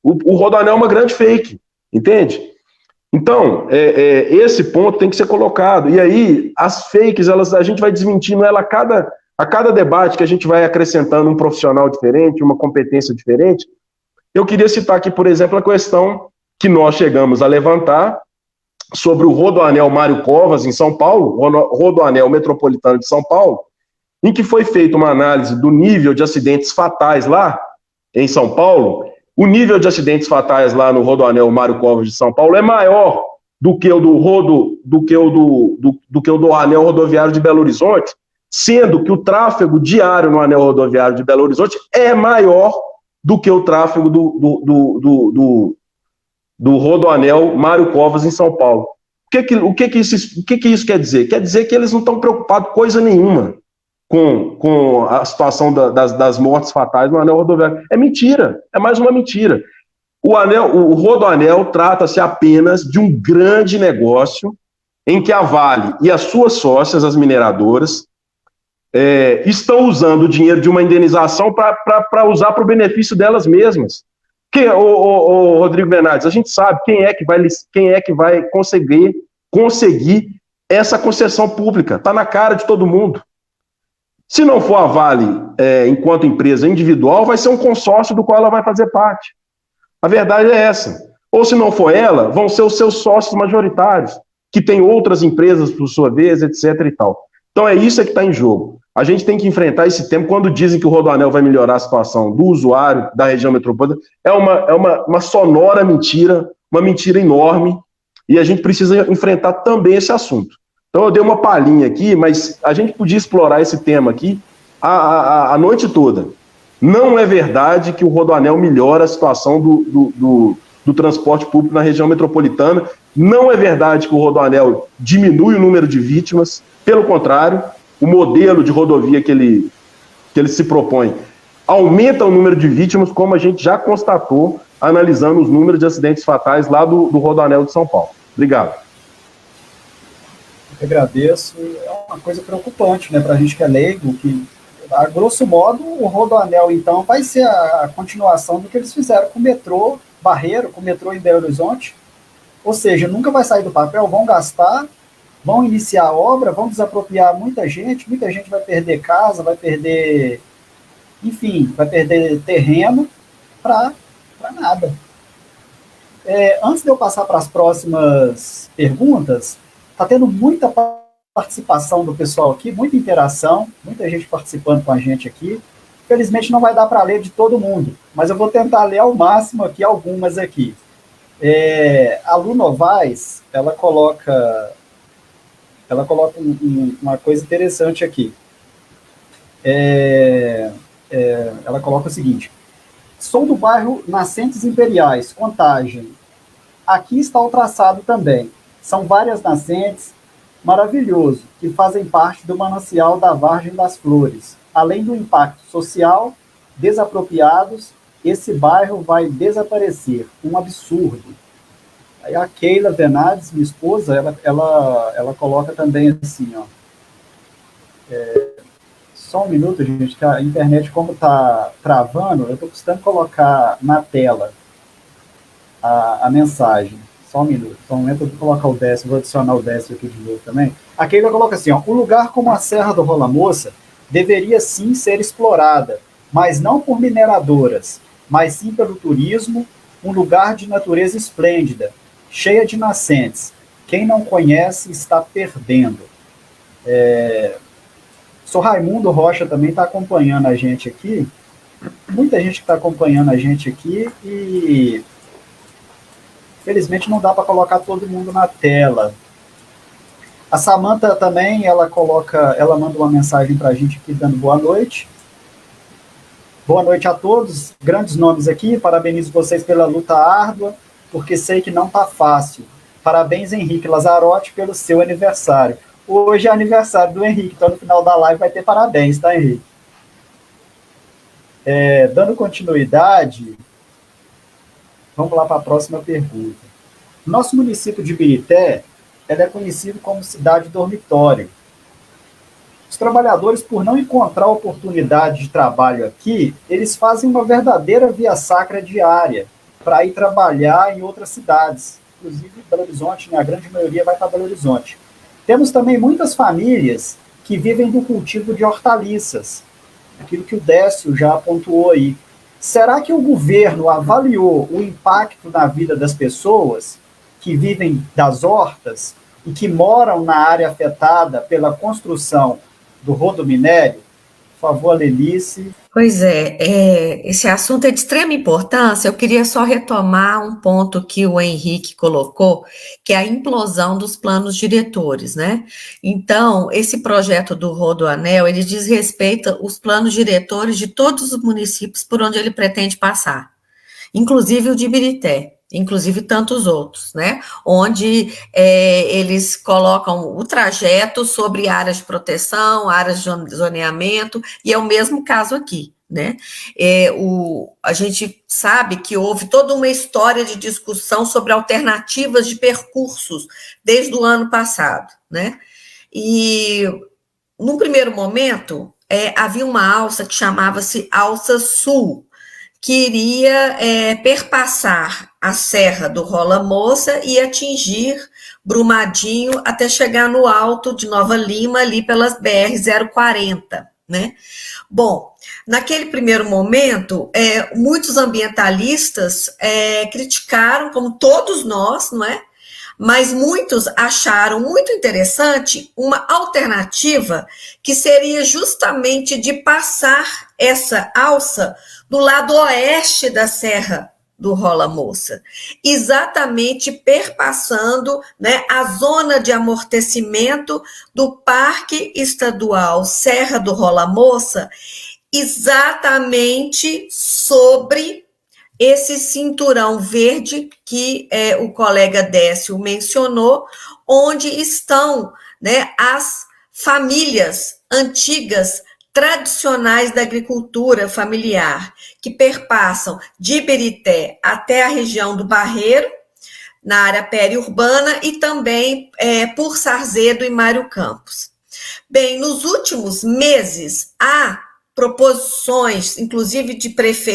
O Rodoanel é uma grande fake, entende? Então, esse ponto tem que ser colocado. E aí, as fakes, a gente vai desmentindo ela a cada debate que a gente vai acrescentando um profissional diferente, uma competência diferente. Eu queria citar aqui, por exemplo, a questão que nós chegamos a levantar sobre o Rodoanel Mário Covas, em São Paulo, Rodoanel Metropolitano de São Paulo, em que foi feita uma análise do nível de acidentes fatais lá, em São Paulo. O nível de acidentes fatais lá no Rodoanel Mário Covas de São Paulo é maior do que o do anel rodoviário de Belo Horizonte, sendo que o tráfego diário no anel rodoviário de Belo Horizonte é maior do que o tráfego do Rodoanel Mário Covas em São Paulo. O que isso quer dizer? Quer dizer que eles não estão preocupados coisa nenhuma com a situação das mortes fatais no anel rodoviário. É mentira, é mais uma mentira. O Rodoanel trata-se apenas de um grande negócio em que a Vale e as suas sócias, as mineradoras, estão usando o dinheiro de uma indenização para usar para o benefício delas mesmas. Rodrigo Bernardes, a gente sabe quem é que vai conseguir essa concessão pública. Está na cara de todo mundo. Se não for a Vale, enquanto empresa individual, vai ser um consórcio do qual ela vai fazer parte. A verdade é essa. Ou se não for ela, vão ser os seus sócios majoritários, que tem outras empresas, por sua vez, etc. e tal. Então é isso que está em jogo. A gente tem que enfrentar esse tempo. Quando dizem que o Rodoanel vai melhorar a situação do usuário da região metropolitana, é uma sonora mentira, uma mentira enorme, e a gente precisa enfrentar também esse assunto. Então eu dei uma palhinha aqui, mas a gente podia explorar esse tema aqui a noite toda. Não é verdade que o Rodoanel melhora a situação do transporte público na região metropolitana. Não é verdade que o Rodoanel diminui o número de vítimas. Pelo contrário, o modelo de rodovia que ele se propõe aumenta o número de vítimas, como a gente já constatou, analisando os números de acidentes fatais lá do Rodoanel de São Paulo. Obrigado.
Eu agradeço. É uma coisa preocupante, né, para a gente que é leigo, que, a grosso modo, o Rodoanel, então, vai ser a continuação do que eles fizeram com o metrô Barreiro, com o metrô em Belo Horizonte. Ou seja, nunca vai sair do papel, vão gastar, vão iniciar a obra, vão desapropriar muita gente vai perder casa, vai perder, enfim, vai perder terreno para nada. Antes de eu passar para as próximas perguntas, está tendo muita participação do pessoal aqui, muita interação, muita gente participando com a gente aqui. Infelizmente não vai dar para ler de todo mundo, mas eu vou tentar ler ao máximo aqui algumas aqui. A Lu Novaes, ela coloca uma coisa interessante aqui. Ela coloca o seguinte: sou do bairro Nascentes Imperiais, Contagem. Aqui está o traçado também. São várias nascentes, maravilhoso, que fazem parte do manancial da Vargem das Flores. Além do impacto social, desapropriados, esse bairro vai desaparecer. Um absurdo. Aí a Keila Bernardes, minha esposa, ela coloca também assim, ó. Só um minuto, gente, que a internet, como está travando, eu estou precisando colocar na tela a mensagem. Só um minuto. Só um momento, eu vou colocar o décimo, vou adicionar o décimo aqui de novo também. A Keila coloca assim, ó, um lugar como a Serra do Rola Moça deveria sim ser explorada, mas não por mineradoras, mas sim pelo turismo, um lugar de natureza esplêndida, cheia de nascentes. Quem não conhece está perdendo. Sou Raimundo Rocha também está acompanhando a gente aqui. Muita gente que está acompanhando a gente aqui e felizmente não dá para colocar todo mundo na tela. A Samanta também, ela manda uma mensagem para a gente aqui dando boa noite. Boa noite a todos, grandes nomes aqui, parabenizo vocês pela luta árdua, porque sei que não está fácil. Parabéns, Henrique Lazzarotti, pelo seu aniversário. Hoje é aniversário do Henrique, então no final da live vai ter parabéns, tá, Henrique? Dando continuidade, vamos lá para a próxima pergunta. Nosso município de Ibirité, ele é conhecido como cidade dormitório. Os trabalhadores, por não encontrar oportunidade de trabalho aqui, eles fazem uma verdadeira via sacra diária para ir trabalhar em outras cidades. Inclusive, Belo Horizonte, né, a grande maioria vai para Belo Horizonte. Temos também muitas famílias que vivem do cultivo de hortaliças, aquilo que o Décio já pontuou aí. Será que o governo avaliou o impacto na vida das pessoas que vivem das hortas e que moram na área afetada pela construção do rodominério? Por favor, Lelice.
Pois esse assunto é de extrema importância. Eu queria só retomar um ponto que o Henrique colocou, que é a implosão dos planos diretores, né? Então, esse projeto do Rodoanel, ele diz respeito aos planos diretores de todos os municípios por onde ele pretende passar, inclusive o de Ibirité, inclusive tantos outros, né? Onde eles colocam o trajeto sobre áreas de proteção, áreas de zoneamento, e é o mesmo caso aqui, né? A gente sabe que houve toda uma história de discussão sobre alternativas de percursos desde o ano passado, né? E, num primeiro momento, havia uma alça que chamava-se Alça Sul, que iria perpassar a Serra do Rola Moça e atingir Brumadinho até chegar no alto de Nova Lima, ali pelas BR-040, né? Bom, naquele primeiro momento, muitos ambientalistas criticaram, como todos nós, não é? Mas muitos acharam muito interessante uma alternativa que seria justamente de passar essa alça do lado oeste da Serra do Rola Moça, exatamente perpassando, né, a zona de amortecimento do Parque Estadual Serra do Rola Moça, exatamente sobre esse cinturão verde que o colega Décio mencionou, onde estão, né, as famílias antigas tradicionais da agricultura familiar, que perpassam de Ibirité até a região do Barreiro, na área periurbana, e também por Sarzedo e Mário Campos. Bem, nos últimos meses, há proposições, inclusive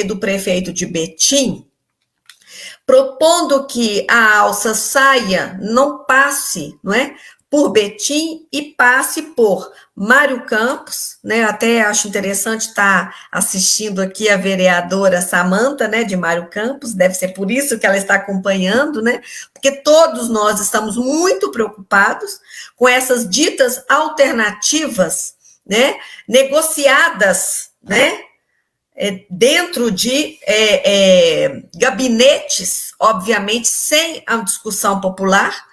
do prefeito de Betim, propondo que a alça saia, não passe, não é, por Betim e passe por Mário Campos, né? Até acho interessante estar assistindo aqui a vereadora Samanta, né, de Mário Campos, deve ser por isso que ela está acompanhando, né? Porque todos nós estamos muito preocupados com essas ditas alternativas, né, negociadas, né, dentro de gabinetes, obviamente, sem a discussão popular,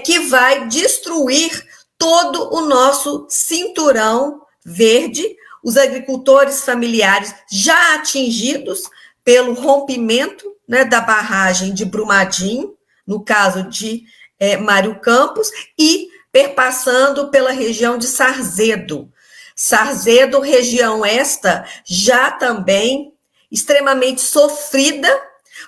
que vai destruir todo o nosso cinturão verde, os agricultores familiares já atingidos pelo rompimento, né, da barragem de Brumadinho, no caso de Mário Campos, e perpassando pela região de Sarzedo. Sarzedo, região esta, já também extremamente sofrida,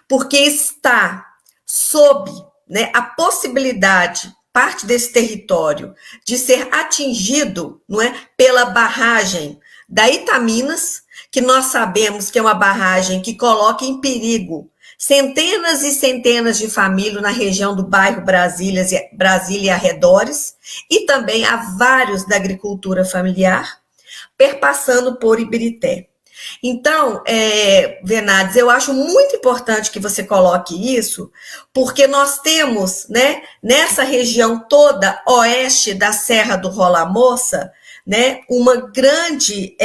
porque está sob, né, a possibilidade, parte desse território, de ser atingido, não é, pela barragem da Itaminas, que nós sabemos que é uma barragem que coloca em perigo centenas e centenas de famílias na região do bairro Brasília e arredores, e também há vários da agricultura familiar, perpassando por Ibirité. Então, Venades, eu acho muito importante que você coloque isso, porque nós temos, né, nessa região toda oeste da Serra do Rola Moça, né, uma grande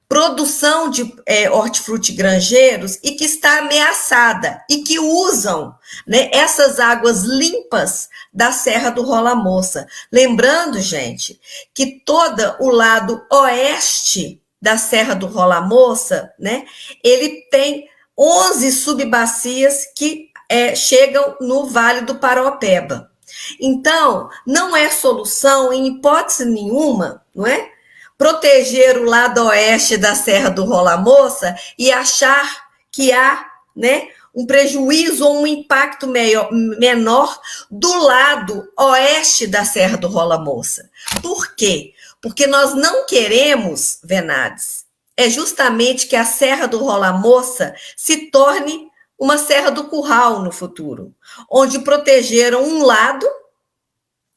produção de hortifrutigranjeiros e que está ameaçada e que usam, né, essas águas limpas da Serra do Rola Moça. Lembrando, gente, que todo o lado oeste da Serra do Rola Moça, né, ele tem 11 subbacias que chegam no Vale do Paraopeba. Então, não é solução, em hipótese nenhuma, não é? Proteger o lado oeste da Serra do Rola Moça e achar que há, né, um prejuízo ou um impacto menor do lado oeste da Serra do Rola Moça. Por quê? Porque nós não queremos, Venades, justamente que a Serra do Rola Moça se torne uma Serra do Curral no futuro, onde protegeram um lado,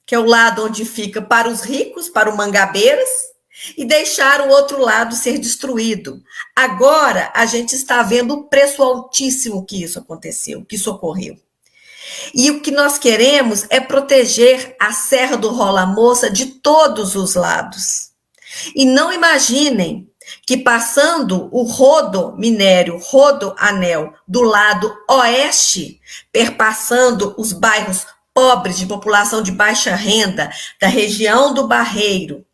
que é o lado onde fica para os ricos, para o Mangabeiras, e deixar o outro lado ser destruído. Agora, a gente está vendo o preço altíssimo que isso aconteceu, que isso ocorreu. E o que nós queremos é proteger a Serra do Rola Moça de todos os lados. E não imaginem que passando o rodoanel do lado oeste, perpassando os bairros pobres de população de baixa renda da região do Barreiro,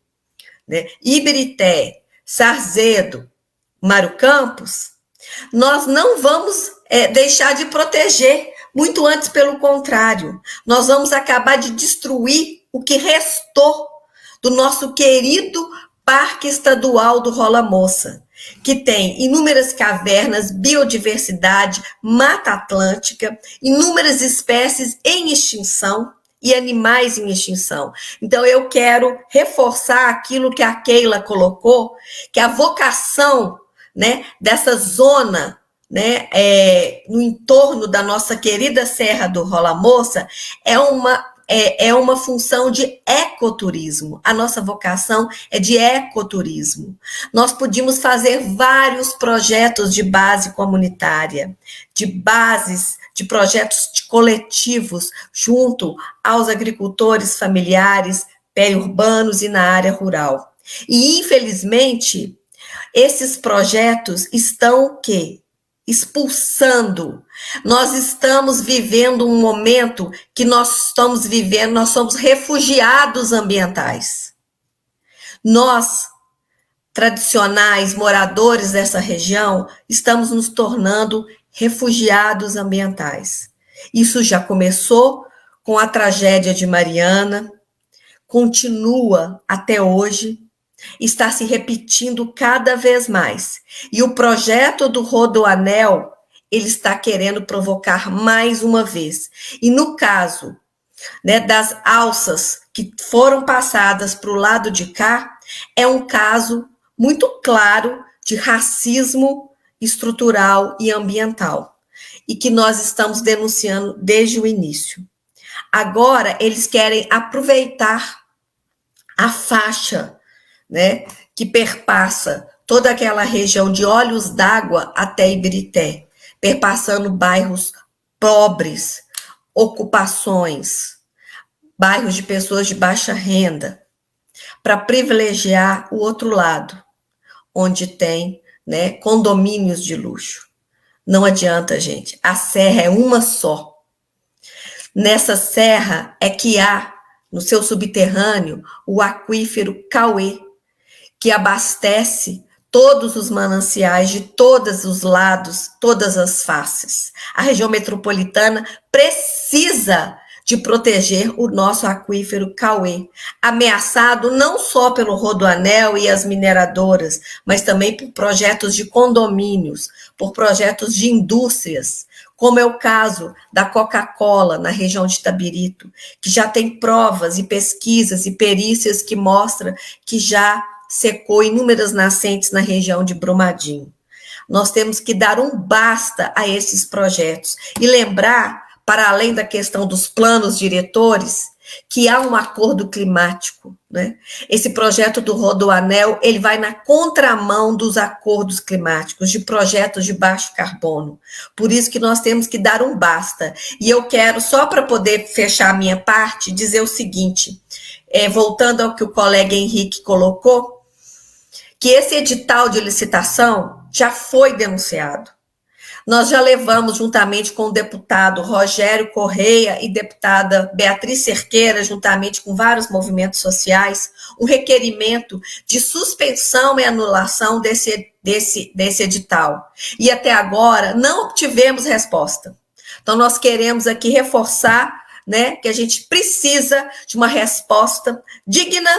né, Ibirité, Sarzedo, Mário Campos, nós não vamos deixar de proteger, muito antes pelo contrário, nós vamos acabar de destruir o que restou do nosso querido Parque Estadual do Rola Moça, que tem inúmeras cavernas, biodiversidade, Mata Atlântica, inúmeras espécies em extinção, e animais em extinção. Então, eu quero reforçar aquilo que a Keila colocou, que a vocação, né, dessa zona, né, no entorno da nossa querida Serra do Rola Moça, é uma função de ecoturismo. A nossa vocação é de ecoturismo. Nós podíamos fazer vários projetos de base comunitária, de projetos coletivos, junto aos agricultores familiares, periurbanos e na área rural. E, infelizmente, esses projetos estão expulsando. Nós estamos vivendo um momento que nós somos refugiados ambientais. Nós, tradicionais moradores dessa região, estamos nos tornando refugiados ambientais. Isso já começou com a tragédia de Mariana, continua até hoje, está se repetindo cada vez mais. E o projeto do Rodoanel, ele está querendo provocar mais uma vez. E no caso, né, das alças que foram passadas para o lado de cá, é um caso muito claro de racismo estrutural e ambiental, e que nós estamos denunciando desde o início. Agora, eles querem aproveitar a faixa, né, que perpassa toda aquela região de Olhos d'Água até Ibirité, perpassando bairros pobres, ocupações, bairros de pessoas de baixa renda, para privilegiar o outro lado, onde tem, né, condomínios de luxo. Não adianta, gente, a serra é uma só. Nessa serra é que há, no seu subterrâneo, o aquífero Cauê, que abastece todos os mananciais de todos os lados, todas as faces. A região metropolitana precisa de proteger o nosso aquífero Cauê, ameaçado não só pelo Rodoanel e as mineradoras, mas também por projetos de condomínios, por projetos de indústrias, como é o caso da Coca-Cola na região de Itabirito, que já tem provas e pesquisas e perícias que mostram que já secou inúmeras nascentes na região de Brumadinho. Nós temos que dar um basta a esses projetos e lembrar, para além da questão dos planos diretores, que há um acordo climático, né? Esse projeto do Rodoanel, ele vai na contramão dos acordos climáticos, de projetos de baixo carbono. Por isso que nós temos que dar um basta. E eu quero, só para poder fechar a minha parte, dizer o seguinte, voltando ao que o colega Henrique colocou, que esse edital de licitação já foi denunciado. Nós já levamos, juntamente com o deputado Rogério Correia e deputada Beatriz Cerqueira, juntamente com vários movimentos sociais, um requerimento de suspensão e anulação desse edital. E até agora não obtivemos resposta. Então, nós queremos aqui reforçar, né, que a gente precisa de uma resposta digna,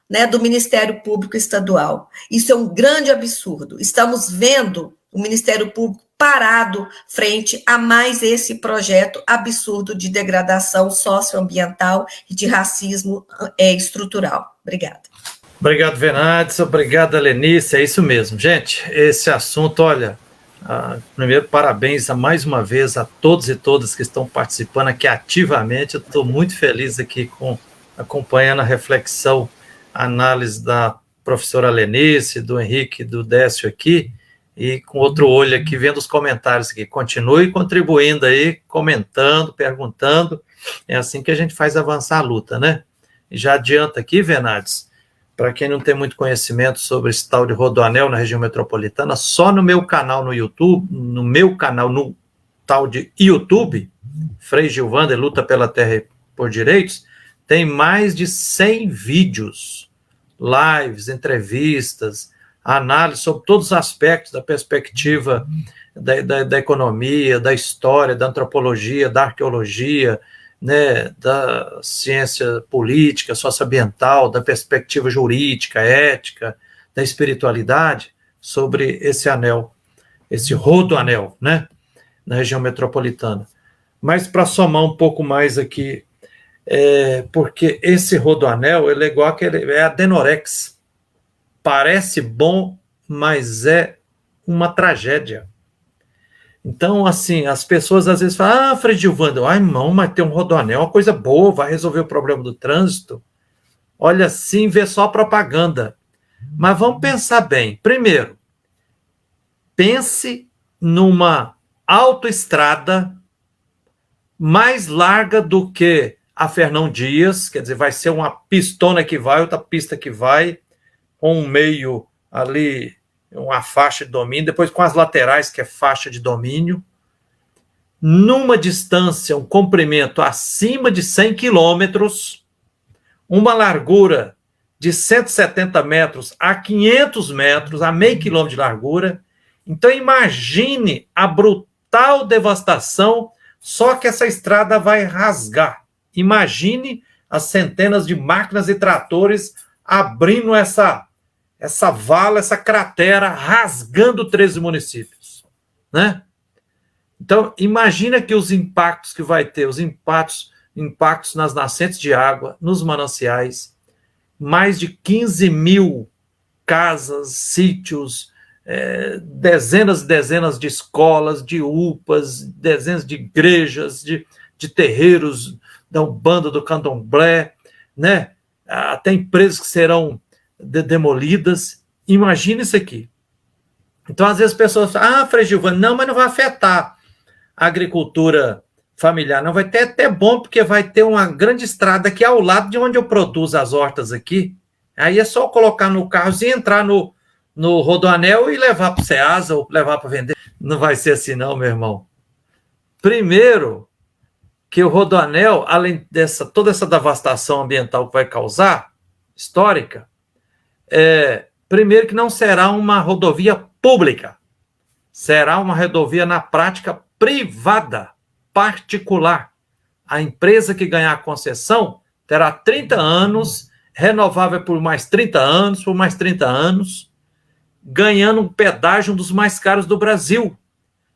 né, do Ministério Público Estadual. Isso é um grande absurdo. Estamos vendo o Ministério Público parado frente a mais esse projeto absurdo de degradação socioambiental e de racismo estrutural. Obrigada.
Obrigado, Venades. Obrigado, Lenice. É isso mesmo. Gente, esse assunto, olha, primeiro, parabéns mais uma vez a todos e todas que estão participando aqui ativamente. Eu estou muito feliz aqui acompanhando a reflexão, a análise da professora Lenice, do Henrique, do Décio aqui, e com outro olho aqui, vendo os comentários aqui. Continue contribuindo aí, comentando, perguntando. É assim que a gente faz avançar a luta, né? E já adianta aqui, Venades, para quem não tem muito conhecimento sobre esse tal de Rodoanel na região metropolitana, só no meu canal no YouTube, no tal de YouTube, Frei Gilvander Luta pela Terra e por Direitos, tem mais de 100 vídeos, lives, entrevistas, análise sobre todos os aspectos da perspectiva da economia, da história, da antropologia, da arqueologia, né, da ciência política, socioambiental, da perspectiva jurídica, ética, da espiritualidade, sobre esse anel, esse Rodoanel, né, na região metropolitana. Mas para somar um pouco mais aqui, porque esse Rodoanel, ele é igual aquele, é adenorex. Parece bom, mas é uma tragédia. Então, assim, as pessoas às vezes falam, Frei Gilvando, irmão, mas tem um rodoanel, uma coisa boa, vai resolver o problema do trânsito. Olha, sim, vê só propaganda. Mas vamos pensar bem. Primeiro, pense numa autoestrada mais larga do que a Fernão Dias, quer dizer, vai ser uma pistona que vai, outra pista que vai, com um meio ali, uma faixa de domínio, depois com as laterais, que é faixa de domínio, numa distância, um comprimento acima de 100 quilômetros, uma largura de 170 metros a 500 metros, a meio quilômetro de largura. Então, imagine a brutal devastação, só que essa estrada vai rasgar. Imagine as centenas de máquinas e tratores abrindo essa vala, essa cratera, rasgando 13 municípios, né? Então, imagina que os impactos que vai ter, os impactos nas nascentes de água, nos mananciais, mais de 15 mil casas, sítios, dezenas e dezenas de escolas, de UPAs, dezenas de igrejas, de terreiros da Umbanda, do Candomblé, né? Até empresas que serão demolidas. Imagina isso aqui. Então, às vezes, as pessoas falam, Frei Gilvando, não, mas não vai afetar a agricultura familiar. Não, vai ter até bom, porque vai ter uma grande estrada aqui ao lado de onde eu produzo as hortas aqui. Aí é só colocar no carro e entrar no rodoanel e levar para o Ceasa ou levar para vender. Não vai ser assim não, meu irmão. Primeiro, que o rodoanel, além toda essa devastação ambiental que vai causar, histórica, primeiro que não será uma rodovia pública, será uma rodovia na prática privada, particular. A empresa que ganhar a concessão terá 30 anos, renovável por mais 30 anos, ganhando um pedágio um dos mais caros do Brasil.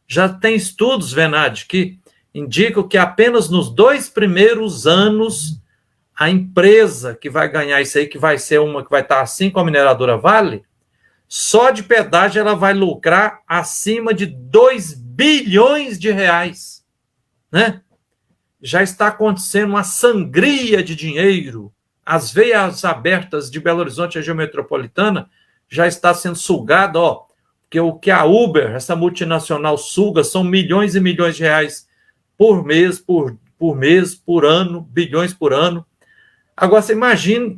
Já tem estudos, Venade, que indicam que apenas nos 2 primeiros anos a empresa que vai ganhar isso aí, que vai ser uma que vai estar assim com a mineradora Vale, só de pedágio ela vai lucrar acima de 2 bilhões de reais, né? Já está acontecendo uma sangria de dinheiro. As veias abertas de Belo Horizonte, região metropolitana, já está sendo sugada, porque o que a Uber, essa multinacional, suga são milhões e milhões de reais por mês, por ano, bilhões por ano. Agora, você imagina,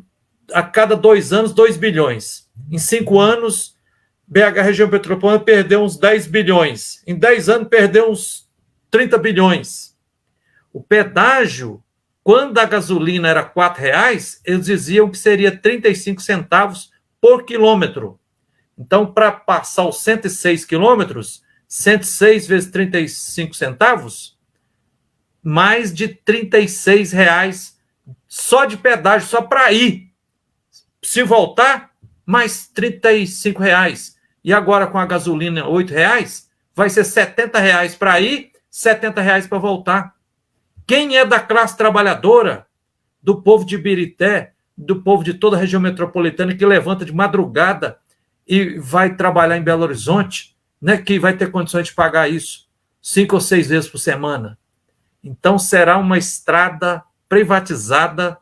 a cada 2 anos, 2 bilhões. Em 5 anos, BH, região metropolitana, perdeu uns 10 bilhões. Em 10 anos, perdeu uns 30 bilhões. O pedágio, quando a gasolina era R$4, eles diziam que seria 35 centavos por quilômetro. Então, para passar os 106 quilômetros, 106 vezes 35 centavos, mais de R$36 só de pedágio, só para ir. Se voltar, mais R$35. E agora, com a gasolina R$8, vai ser R$70 para ir, R$70 para voltar. Quem é da classe trabalhadora, do povo de Ibirité, do povo de toda a região metropolitana, que levanta de madrugada e vai trabalhar em Belo Horizonte, né, que vai ter condições de pagar isso 5 ou 6 vezes por semana? Então, será uma estrada privatizada,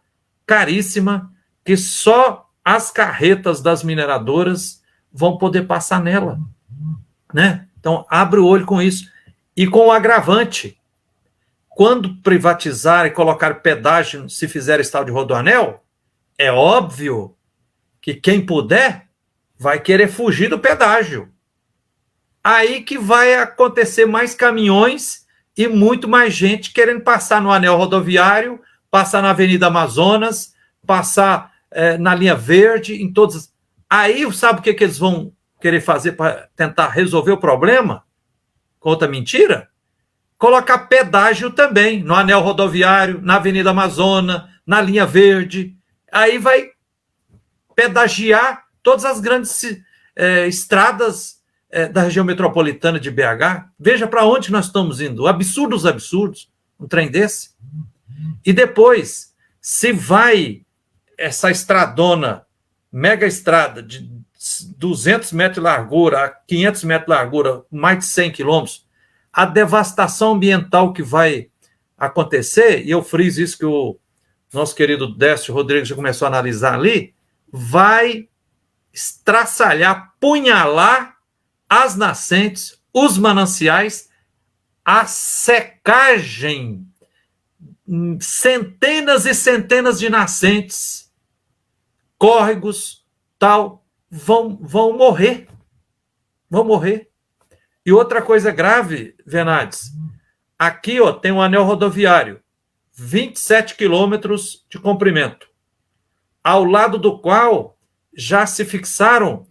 caríssima, que só as carretas das mineradoras vão poder passar nela, né? Então, abre o olho com isso. E com o agravante, quando privatizar e colocar pedágio, se fizer estado de rodoanel, é óbvio que quem puder vai querer fugir do pedágio. Aí que vai acontecer mais caminhões e muito mais gente querendo passar no anel rodoviário, passar na Avenida Amazonas, passar na linha verde, em todas. Aí, sabe o que eles vão querer fazer para tentar resolver o problema? Com outra mentira? Colocar pedágio também no anel rodoviário, na Avenida Amazonas, na linha verde. Aí vai pedagiar todas as grandes estradas da região metropolitana de BH. Veja para onde nós estamos indo. Absurdos, um trem desse. E depois, se vai essa estradona, mega estrada de 200 metros de largura a 500 metros de largura, mais de 100 quilômetros, a devastação ambiental que vai acontecer, e eu friso isso que o nosso querido Décio Rodrigues já começou a analisar ali, vai estraçalhar, punhalar as nascentes, os mananciais, a secagem, centenas e centenas de nascentes, córregos, tal, vão morrer. Vão morrer. E outra coisa grave, Venades, aqui tem um anel rodoviário, 27 quilômetros de comprimento, ao lado do qual já se fixaram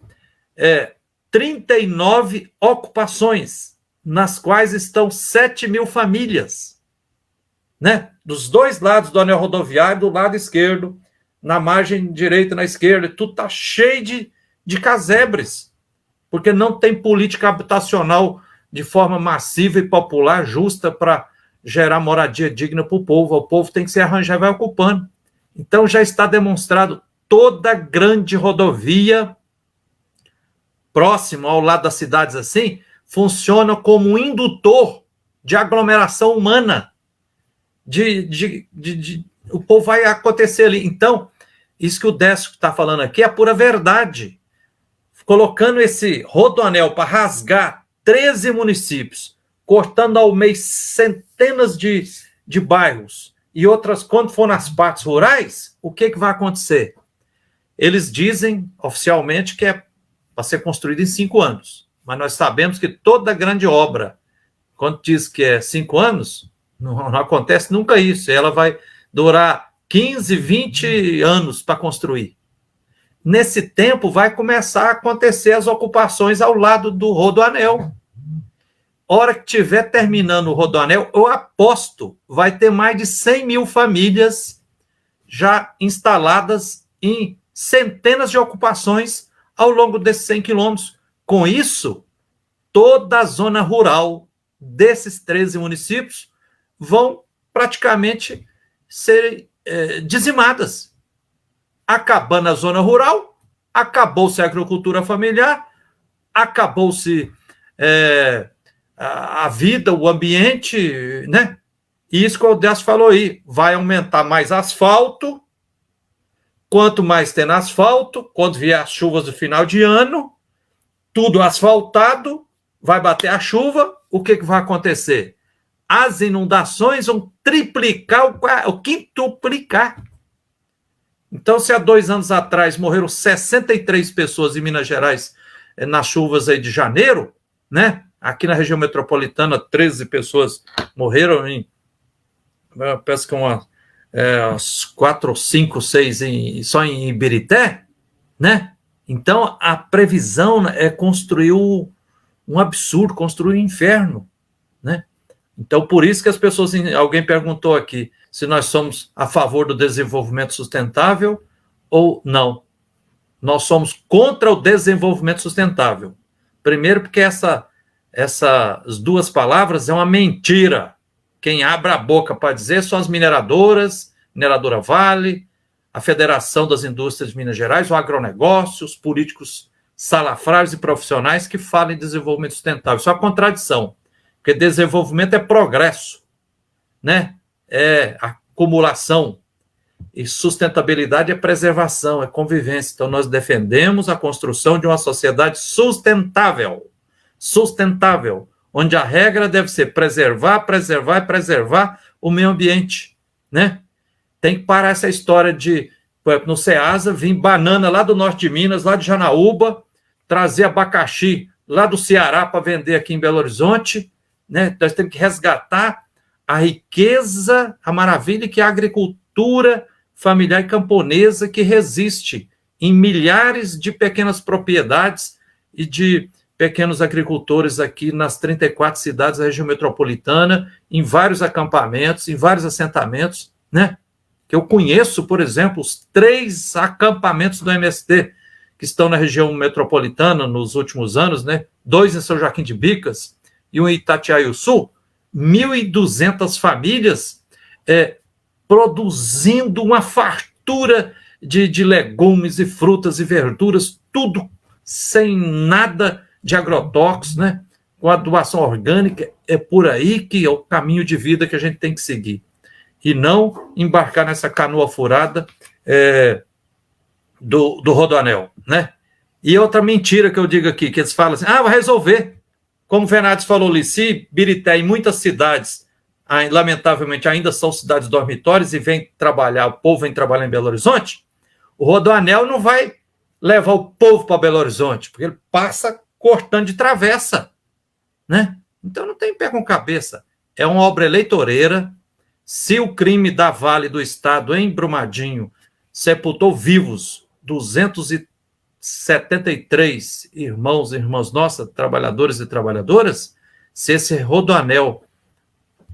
39 ocupações, nas quais estão 7.000 famílias, né? Dos dois lados do anel rodoviário, do lado esquerdo, na margem direita, na esquerda, tudo está cheio de casebres, porque não tem política habitacional de forma massiva e popular, justa, para gerar moradia digna para o povo. O povo tem que se arranjar e vai ocupando. Então já está demonstrado, toda grande rodovia próxima ao lado das cidades assim, funciona como um indutor de aglomeração humana. O povo vai acontecer ali. Então, isso que o Décio está falando aqui é a pura verdade. Colocando esse rodoanel para rasgar 13 municípios, cortando ao mês centenas de bairros, e outras, quando for nas partes rurais, o que vai acontecer? Eles dizem, oficialmente, que é para ser construído em 5 anos. Mas nós sabemos que toda grande obra, quando diz que é 5 anos, não acontece nunca isso. Ela vai durar 15, 20 anos para construir. Nesse tempo, vai começar a acontecer as ocupações ao lado do rodoanel. Hora que estiver terminando o rodoanel, eu aposto, vai ter mais de 100.000 famílias já instaladas em centenas de ocupações ao longo desses 100 quilômetros. Com isso, toda a zona rural desses 13 municípios vão praticamente ser dizimadas. Acabando a zona rural, acabou-se a agricultura familiar, acabou-se a vida, o ambiente, né? E isso que o Décio falou aí, vai aumentar mais asfalto. Quanto mais tem asfalto, quando vier as chuvas do final de ano, tudo asfaltado, vai bater a chuva, o que vai acontecer? As inundações vão triplicar, o quintuplicar. Então, se há 2 anos atrás morreram 63 pessoas em Minas Gerais nas chuvas aí de janeiro, né? Aqui na região metropolitana, 13 pessoas morreram penso que umas 4, 5, 6 só em Ibirité, né? Então, a previsão é construir um absurdo, construir um inferno, né? Então, por isso que as pessoas... Alguém perguntou aqui se nós somos a favor do desenvolvimento sustentável ou não. Nós somos contra o desenvolvimento sustentável. Primeiro, porque essas duas palavras é uma mentira. Quem abre a boca para dizer são as mineradoras, Mineradora Vale, a Federação das Indústrias de Minas Gerais, o agronegócio, os políticos salafrários e profissionais que falam em desenvolvimento sustentável. Isso é uma contradição, porque desenvolvimento é progresso, né? É acumulação, e sustentabilidade é preservação, é convivência. Então, nós defendemos a construção de uma sociedade sustentável, onde a regra deve ser preservar o meio ambiente, né? Tem que parar essa história de, por exemplo, no Ceasa, vir banana lá do norte de Minas, lá de Janaúba, trazer abacaxi lá do Ceará para vender aqui em Belo Horizonte, né? Nós temos que resgatar a riqueza, a maravilha que é a agricultura familiar e camponesa, que resiste em milhares de pequenas propriedades e de pequenos agricultores aqui nas 34 cidades da região metropolitana, em vários acampamentos, em vários assentamentos, né? Que eu conheço, por exemplo, os 3 acampamentos do MST que estão na região metropolitana nos últimos anos, né? 2 em São Joaquim de Bicas e um em Itatiaiuçu, 1.200 famílias produzindo uma fartura de legumes e frutas e verduras, tudo sem nada de agrotóxico, né? Com a adubação orgânica, é por aí que é o caminho de vida que a gente tem que seguir. E não embarcar nessa canoa furada do Rodoanel, né? E outra mentira que eu digo aqui, que eles falam assim, vai resolver. Como o Fernandes falou ali, se Birité e muitas cidades, lamentavelmente, ainda são cidades dormitórias e o povo vem trabalhar em Belo Horizonte, o Rodoanel não vai levar o povo para Belo Horizonte, porque ele passa cortando de travessa, né? Então não tem pé com cabeça. É uma obra eleitoreira. Se o crime da Vale do Estado em Brumadinho sepultou vivos 273 irmãos e irmãs nossas, trabalhadores e trabalhadoras, se esse Rodoanel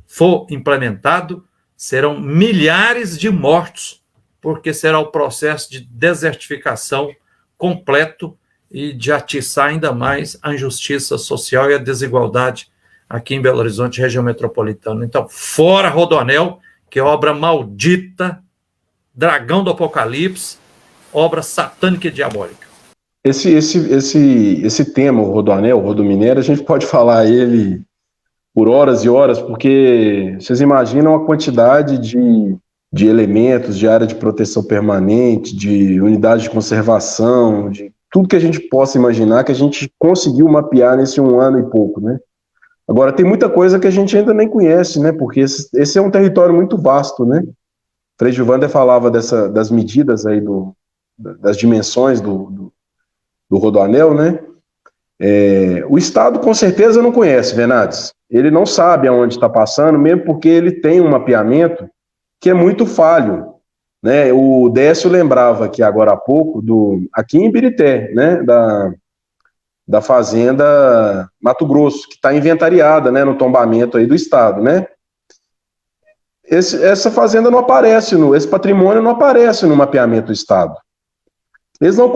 for implementado, serão milhares de mortos, porque será o processo de desertificação completo e de atiçar ainda mais a injustiça social e a desigualdade aqui em Belo Horizonte, região metropolitana. Então, fora Rodoanel, que é obra maldita, dragão do apocalipse, obra satânica e diabólica.
Esse tema, o Rodoanel, o Rodominério, a gente pode falar ele por horas e horas, porque vocês imaginam a quantidade de elementos, de área de proteção permanente, de unidade de conservação, de tudo que a gente possa imaginar, que a gente conseguiu mapear nesse 1 ano e pouco, né? Agora, tem muita coisa que a gente ainda nem conhece, né? Porque esse é um território muito vasto, né? Frei Gilvander falava das medidas aí, das dimensões do Rodoanel, né? O Estado, com certeza, não conhece, Bernardes. Ele não sabe aonde está passando, mesmo porque ele tem um mapeamento que é muito falho, né? O Décio lembrava aqui agora há pouco, aqui em Birité, né? Da fazenda Mato Grosso, que está inventariada, né, no tombamento aí do Estado, né? Essa fazenda não aparece, esse patrimônio não aparece no mapeamento do Estado. Eles não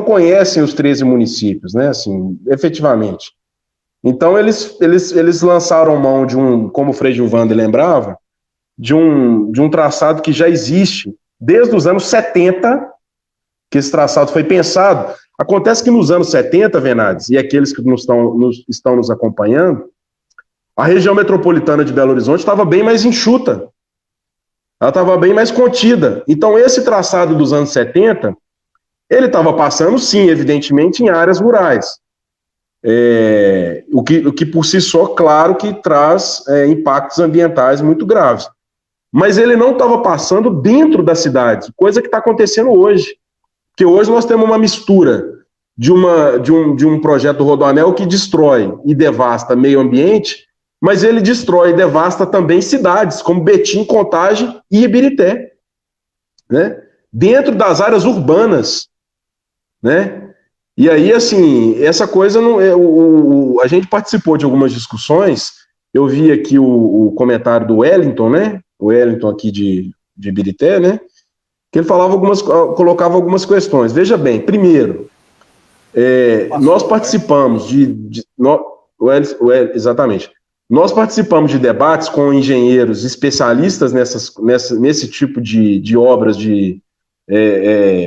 conhecem os 13 municípios, né, assim, efetivamente. Então, eles lançaram mão como o Frei Gilvander lembrava, de um traçado que já existe desde os anos 70, que esse traçado foi pensado. Acontece que nos anos 70, Venades, e aqueles que estão nos acompanhando, a região metropolitana de Belo Horizonte estava bem mais enxuta, ela estava bem mais contida. Então, esse traçado dos anos 70, ele estava passando, sim, evidentemente, em áreas rurais. O que por si só, claro, que traz impactos ambientais muito graves. Mas ele não estava passando dentro da cidade, coisa que está acontecendo hoje. Porque hoje nós temos uma mistura de um projeto do Rodoanel que destrói e devasta meio ambiente, mas ele destrói e devasta também cidades, como Betim, Contagem e Ibirité, né? Dentro das áreas urbanas, né? E aí, assim, essa coisa não a gente participou de algumas discussões. Eu vi aqui o comentário do Wellington, né? O Wellington aqui de Ibirité, né? Que ele colocava algumas questões. Veja bem, primeiro, nós participamos exatamente. Nós participamos de debates com engenheiros especialistas nesse tipo de obras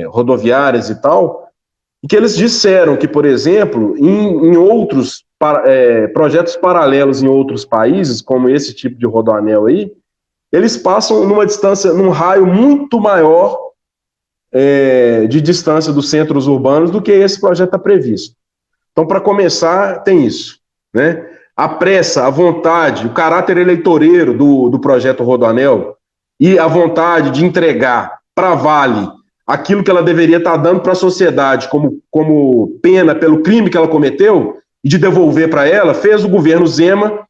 rodoviárias e tal, e que eles disseram que, por exemplo, em outros projetos paralelos em outros países, como esse tipo de Rodoanel aí, eles passam numa distância, num raio muito maior de distância dos centros urbanos do que esse projeto está previsto. Então, para começar, tem isso, né? A pressa, a vontade, o caráter eleitoreiro do projeto Rodoanel e a vontade de entregar para a Vale aquilo que ela deveria estar dando para a sociedade como pena pelo crime que ela cometeu e de devolver para ela, fez o governo Zema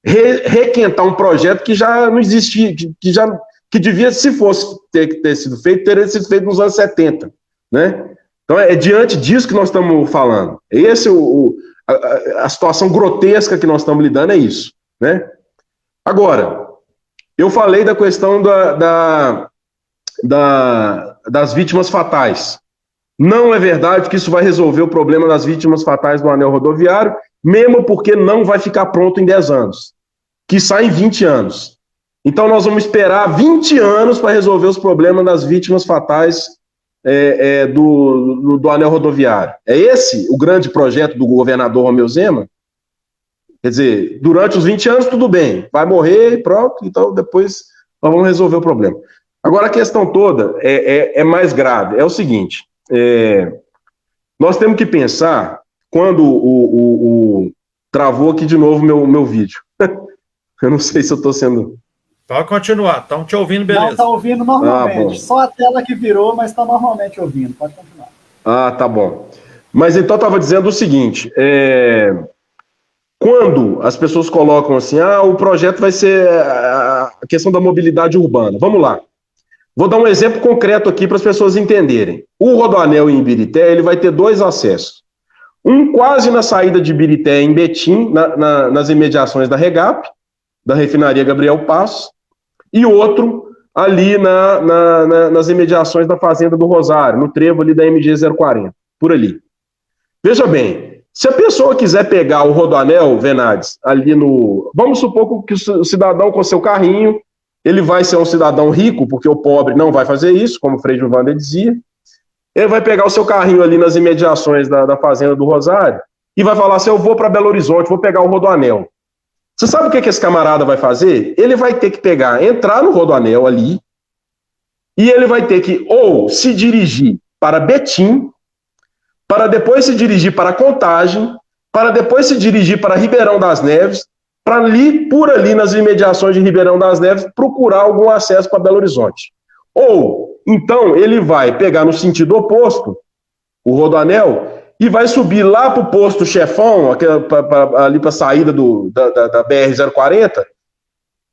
requentar um projeto que já não existia, que devia, se fosse ter sido feito, teria sido feito nos anos 70, né? Então é diante disso que nós estamos falando. Esse a situação grotesca que nós estamos lidando é isso, né? Agora, eu falei da questão das vítimas fatais. Não é verdade que isso vai resolver o problema das vítimas fatais do anel rodoviário, mesmo porque não vai ficar pronto em 10 anos, que sai em 20 anos. Então nós vamos esperar 20 anos para resolver os problemas das vítimas fatais do anel rodoviário. É esse o grande projeto do governador Romeu Zema? Quer dizer, durante os 20 anos tudo bem, vai morrer e pronto, então depois nós vamos resolver o problema. Agora a questão toda é mais grave, é o seguinte, nós temos que pensar, quando travou aqui de novo meu vídeo, eu não sei se eu estou sendo...
Pode continuar, estão te ouvindo, beleza.
Não, está ouvindo normalmente, só a tela que virou, mas está normalmente ouvindo, pode continuar.
Tá bom. Mas então eu estava dizendo o seguinte, quando as pessoas colocam assim, o projeto vai ser a questão da mobilidade urbana, vamos lá. Vou dar um exemplo concreto aqui para as pessoas entenderem. O Rodoanel em Ibirité, ele vai ter 2 acessos. Um quase na saída de Ibirité, em Betim, nas imediações da Regap, da refinaria Gabriel Passos, e outro ali nas imediações da Fazenda do Rosário, no trevo ali da MG 040, por ali. Veja bem, se a pessoa quiser pegar o Rodoanel, Venades, ali no... Vamos supor que o cidadão com seu carrinho, ele vai ser um cidadão rico, porque o pobre não vai fazer isso, como o Frei Gilvander dizia. Ele vai pegar o seu carrinho ali nas imediações da Fazenda do Rosário e vai falar assim, eu vou para Belo Horizonte, vou pegar o Rodoanel. Você sabe o que esse camarada vai fazer? Ele vai ter que entrar no Rodoanel ali, e ele vai ter que ou se dirigir para Betim, para depois se dirigir para Contagem, para depois se dirigir para Ribeirão das Neves, para ali, por ali nas imediações de Ribeirão das Neves, procurar algum acesso para Belo Horizonte. Ou, então, ele vai pegar no sentido oposto, o Rodoanel, e vai subir lá para o posto Chefão, ali para a saída da BR-040,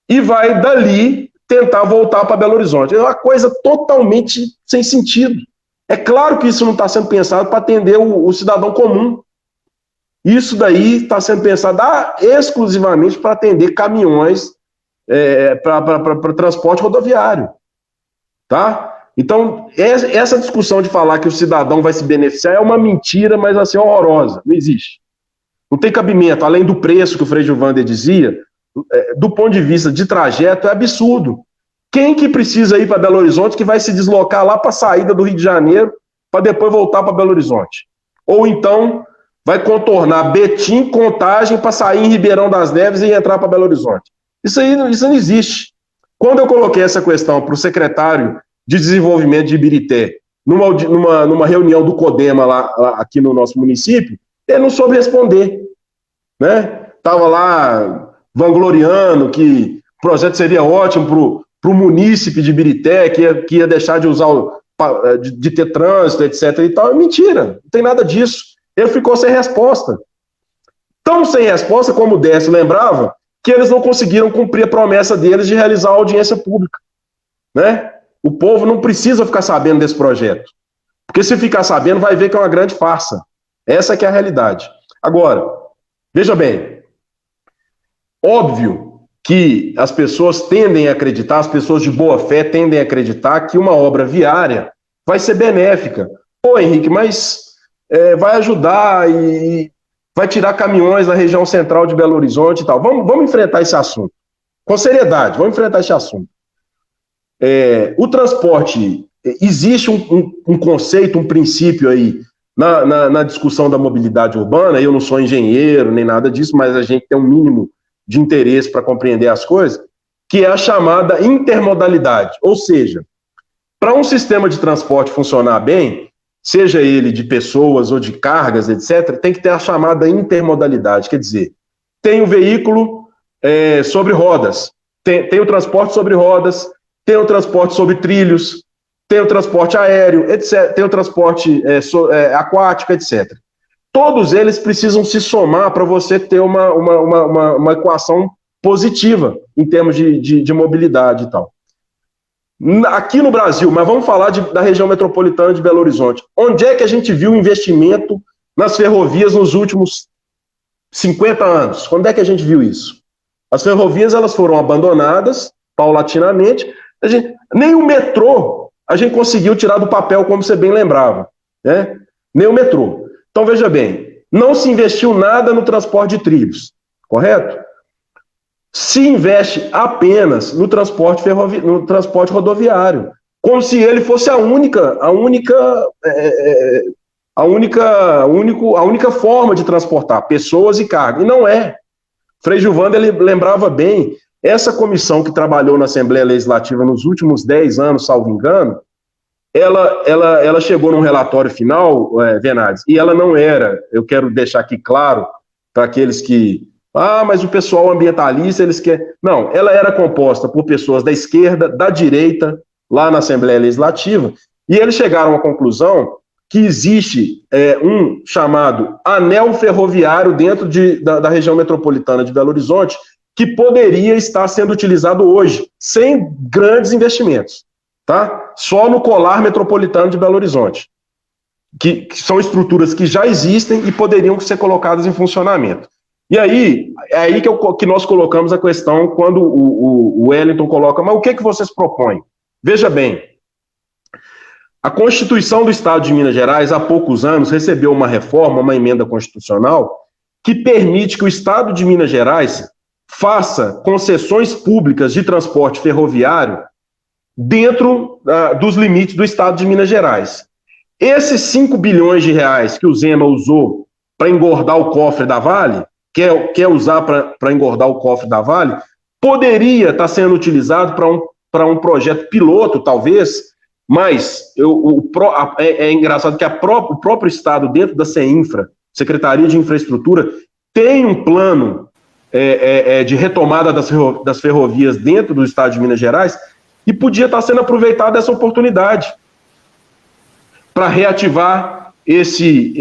e vai dali tentar voltar para Belo Horizonte. É uma coisa totalmente sem sentido. É claro que isso não está sendo pensado para atender o cidadão comum. Isso daí está sendo pensado exclusivamente para atender caminhões para transporte rodoviário. Tá? Então, essa discussão de falar que o cidadão vai se beneficiar é uma mentira, mas assim, horrorosa. Não existe. Não tem cabimento. Além do preço que o Frei Gilvander dizia, do ponto de vista de trajeto, é absurdo. Quem que precisa ir para Belo Horizonte que vai se deslocar lá para a saída do Rio de Janeiro para depois voltar para Belo Horizonte? Ou então vai contornar Betim, Contagem para sair em Ribeirão das Neves e entrar para Belo Horizonte? Isso não existe. Quando eu coloquei essa questão para o secretário de Desenvolvimento de Ibirité, numa reunião do CODEMA aqui no nosso município, ele não soube responder. Né? Estava lá vangloriando que o projeto seria ótimo para o munícipe de Ibirité, que ia deixar de usar, de ter trânsito, etc. e tal. É mentira, não tem nada disso. Ele ficou sem resposta. Tão sem resposta, como o Décio lembrava, que eles não conseguiram cumprir a promessa deles de realizar a audiência pública. Né? O povo não precisa ficar sabendo desse projeto. Porque se ficar sabendo, vai ver que é uma grande farsa. Essa que é a realidade. Agora, veja bem, óbvio que as pessoas tendem a acreditar, as pessoas de boa fé tendem a acreditar que uma obra viária vai ser benéfica. Pô, Henrique, mas vai ajudar e vai tirar caminhões da região central de Belo Horizonte e tal. Vamos enfrentar esse assunto. Com seriedade, vamos enfrentar esse assunto. O transporte, existe um conceito, um princípio aí na discussão da mobilidade urbana. Eu não sou engenheiro nem nada disso, mas a gente tem um mínimo de interesse para compreender as coisas, que é a chamada intermodalidade. Ou seja, para um sistema de transporte funcionar bem, seja ele de pessoas ou de cargas, etc., tem que ter a chamada intermodalidade. Quer dizer, tem o veículo sobre rodas, tem o transporte sobre rodas, tem o transporte sobre trilhos, tem o transporte aéreo, etc., tem o transporte aquático, etc. Todos eles precisam se somar para você ter uma equação positiva em termos de mobilidade e tal. Aqui no Brasil, mas vamos falar da região metropolitana de Belo Horizonte. Onde é que a gente viu investimento nas ferrovias nos últimos 50 anos? Quando é que a gente viu isso? As ferrovias elas foram abandonadas paulatinamente. Nem o metrô a gente conseguiu tirar do papel, como você bem lembrava. Né? Nem o metrô. Então, veja bem, não se investiu nada no transporte de trilhos, correto? Se investe apenas no transporte rodoviário. como se ele fosse a única forma de transportar pessoas e carga. E não é. Frei Gilvando, ele lembrava bem, essa comissão que trabalhou na Assembleia Legislativa nos últimos 10 anos, salvo engano, ela chegou num relatório final, Venades, e ela não era, eu quero deixar aqui claro para aqueles que, mas o pessoal ambientalista, eles querem... Não, ela era composta por pessoas da esquerda, da direita, lá na Assembleia Legislativa, e eles chegaram à conclusão que existe um chamado anel ferroviário dentro da região metropolitana de Belo Horizonte, que poderia estar sendo utilizado hoje, sem grandes investimentos, tá? Só no colar metropolitano de Belo Horizonte, que são estruturas que já existem e poderiam ser colocadas em funcionamento. E aí, é aí que nós colocamos a questão quando o Wellington coloca, mas o que vocês propõem? Veja bem, a Constituição do Estado de Minas Gerais, há poucos anos, recebeu uma reforma, uma emenda constitucional, que permite que o Estado de Minas Gerais faça concessões públicas de transporte ferroviário dentro dos limites do Estado de Minas Gerais. Esses 5 bilhões de reais que o Zema usou para engordar o cofre da Vale, quer usar para engordar o cofre da Vale, poderia estar sendo utilizado para um projeto piloto, talvez, mas é engraçado que o próprio Estado, dentro da CEINFRA, Secretaria de Infraestrutura, tem um plano de retomada das ferrovias dentro do Estado de Minas Gerais e podia estar sendo aproveitada essa oportunidade para reativar esse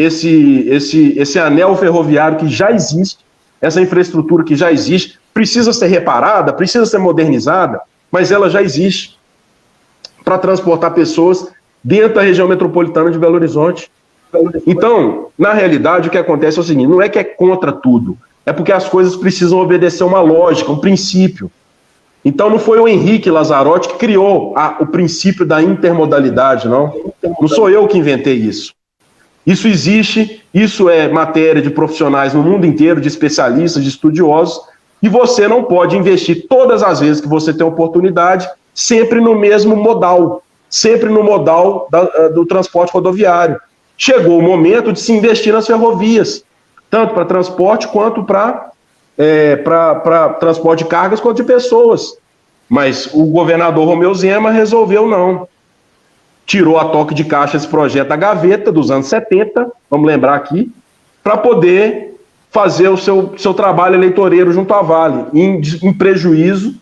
anel ferroviário que já existe, essa infraestrutura que já existe, precisa ser reparada, precisa ser modernizada, mas ela já existe para transportar pessoas dentro da região metropolitana de Belo Horizonte. Então, na realidade, o que acontece é o seguinte, não é que é contra tudo, é porque as coisas precisam obedecer uma lógica, um princípio. Então, não foi o Henrique Lazzarotti que criou o princípio da intermodalidade, não. Não sou eu que inventei isso. Isso existe, isso é matéria de profissionais no mundo inteiro, de especialistas, de estudiosos, e você não pode investir todas as vezes que você tem oportunidade, sempre no mesmo modal, sempre no modal do transporte rodoviário. Chegou o momento de se investir nas ferrovias, tanto para transporte quanto para transporte de cargas quanto de pessoas. Mas o governador Romeu Zema resolveu não. Tirou a toque de caixa esse projeto da gaveta dos anos 70, vamos lembrar aqui, para poder fazer o seu trabalho eleitoreiro junto à Vale, em prejuízo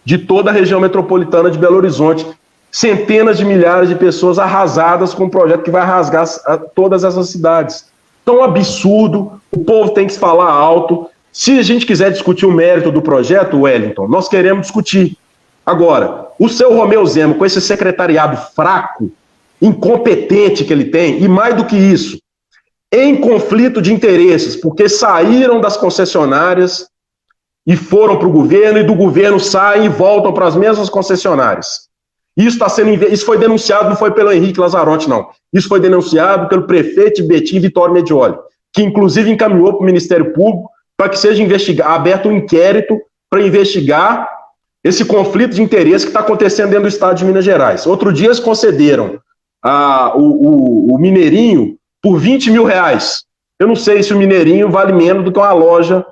de toda a região metropolitana de Belo Horizonte. Centenas de milhares de pessoas arrasadas com um projeto que vai rasgar todas essas cidades. Tão absurdo, o povo tem que falar alto. Se a gente quiser discutir o mérito do projeto, Wellington, nós queremos discutir. Agora, o seu Romeu Zema, com esse secretariado fraco, incompetente que ele tem, e mais do que isso, em conflito de interesses, porque saíram das concessionárias e foram para o governo, e do governo saem e voltam para as mesmas concessionárias. Isso foi denunciado, não foi pelo Henrique Lazzarotti, não. Isso foi denunciado pelo prefeito de Betim, Vitório Medioli, que inclusive encaminhou para o Ministério Público para que seja aberto um inquérito para investigar esse conflito de interesse que está acontecendo dentro do Estado de Minas Gerais. Outro dia eles concederam o Mineirinho por 20 mil reais. Eu não sei se o Mineirinho vale menos do que uma loja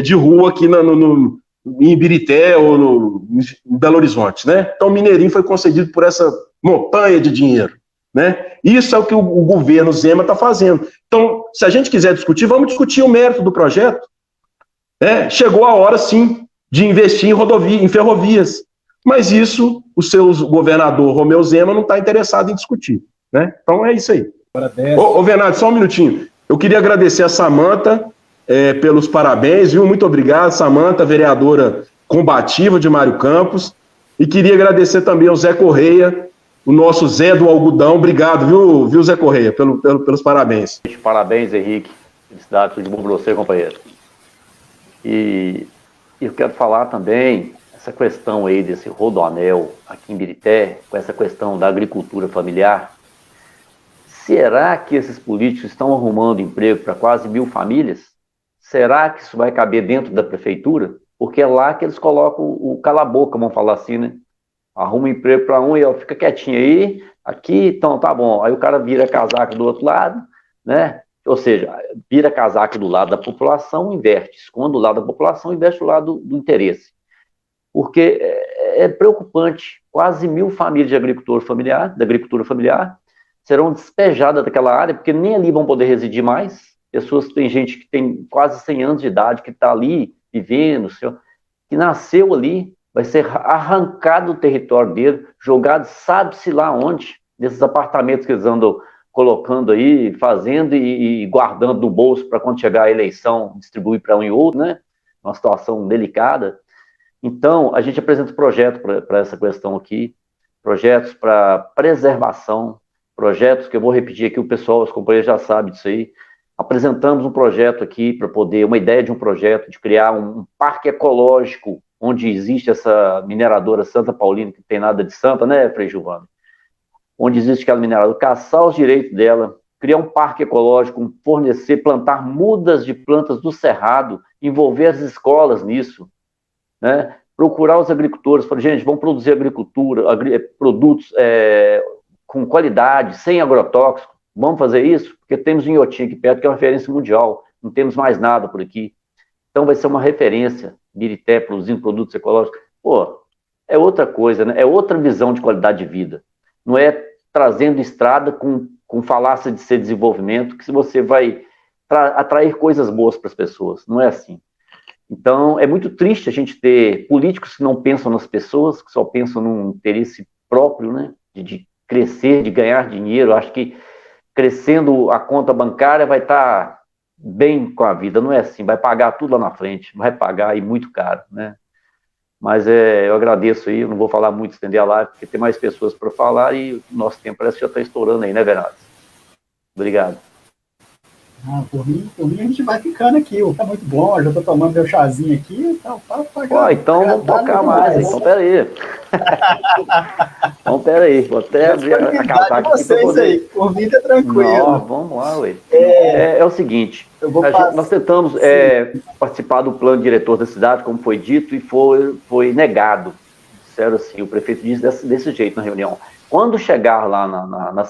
de rua aqui em Ibirité ou em Belo Horizonte, né? Então o Mineirinho foi concedido por essa montanha de dinheiro, né? Isso é o que o governo Zema está fazendo. Então, se a gente quiser discutir, vamos discutir o mérito do projeto. Chegou a hora, sim, de investir em ferrovias. Mas isso, o seu governador Romeu Zema não está interessado em discutir, né? Então é isso aí. Ô Venado, só um minutinho. Eu queria agradecer a Samanta pelos parabéns, viu? Muito obrigado, Samanta, vereadora combativa de Mário Campos. E queria agradecer também ao Zé Correia, o nosso Zé do Algodão. Obrigado, viu Zé Correia, pelos parabéns.
Parabéns, Henrique. Felicidades, tudo de bom para você, companheiro. E eu quero falar também essa questão aí desse rodoanel aqui em Ibirité, com essa questão da agricultura familiar. Será que esses políticos estão arrumando emprego para quase 1.000 famílias? Será que isso vai caber dentro da prefeitura? Porque é lá que eles colocam o cala-boca, vamos falar assim, né? arruma um emprego para um e ó, fica quietinho aí, aqui, então tá bom. Aí o cara vira casaco do outro lado, né? Ou seja, vira casaco do lado da população, inverte, esconde o lado da população, investe o lado do interesse. Porque é preocupante, quase 1.000 famílias de agricultura familiar, serão despejadas daquela área, porque nem ali vão poder residir mais. Tem gente que tem quase 100 anos de idade, que está ali vivendo, que nasceu ali, vai ser arrancado do território dele, jogado sabe-se lá onde, nesses apartamentos que eles andam colocando aí, fazendo e guardando no bolso para quando chegar a eleição, distribuir para um e outro, né? Uma situação delicada. Então, a gente apresenta projeto para essa questão aqui, projetos para preservação, projetos que eu vou repetir aqui, o pessoal, os companheiros já sabem disso aí. Apresentamos um projeto aqui para poder, uma ideia de um projeto de criar um parque ecológico, onde existe essa mineradora Santa Paulina, que tem nada de santa, né, Frei Giovanni? Onde existe aquela mineradora, caçar os direitos dela, criar um parque ecológico, fornecer, plantar mudas de plantas do cerrado, envolver as escolas nisso, né? Procurar os agricultores, falar, gente, vamos produzir produtos com qualidade, sem agrotóxico, vamos fazer isso? Porque temos um Inhotim aqui perto, que é uma referência mundial, não temos mais nada por aqui. Então vai ser uma referência, Ibirité produzindo produtos ecológicos. Pô, é outra coisa, né? É outra visão de qualidade de vida. Não é trazendo estrada com falácia de ser desenvolvimento, que você vai atrair coisas boas para as pessoas. Não é assim. Então, é muito triste a gente ter políticos que não pensam nas pessoas, que só pensam num interesse próprio, né? De crescer, de ganhar dinheiro. Acho que crescendo a conta bancária vai estar bem com a vida. Não é assim, vai pagar tudo lá na frente, vai pagar e muito caro, né? Mas eu agradeço aí, eu não vou falar muito, estender a live, porque tem mais pessoas para falar e o nosso tempo parece que já está estourando aí, né, Bernardo? Obrigado.
Por mim a gente vai ficando aqui, tá muito bom, eu já tô tomando meu chazinho aqui, então
então vamos tocar mais, então peraí. Então peraí, vou até abrir a casaca aqui
vocês poder... aí, por mim tá tranquilo.
Não, vamos lá, ué. É o seguinte, nós tentamos participar do plano diretor da cidade, como foi dito, e foi negado. Disseram assim, o prefeito disse desse jeito na reunião. Quando chegar lá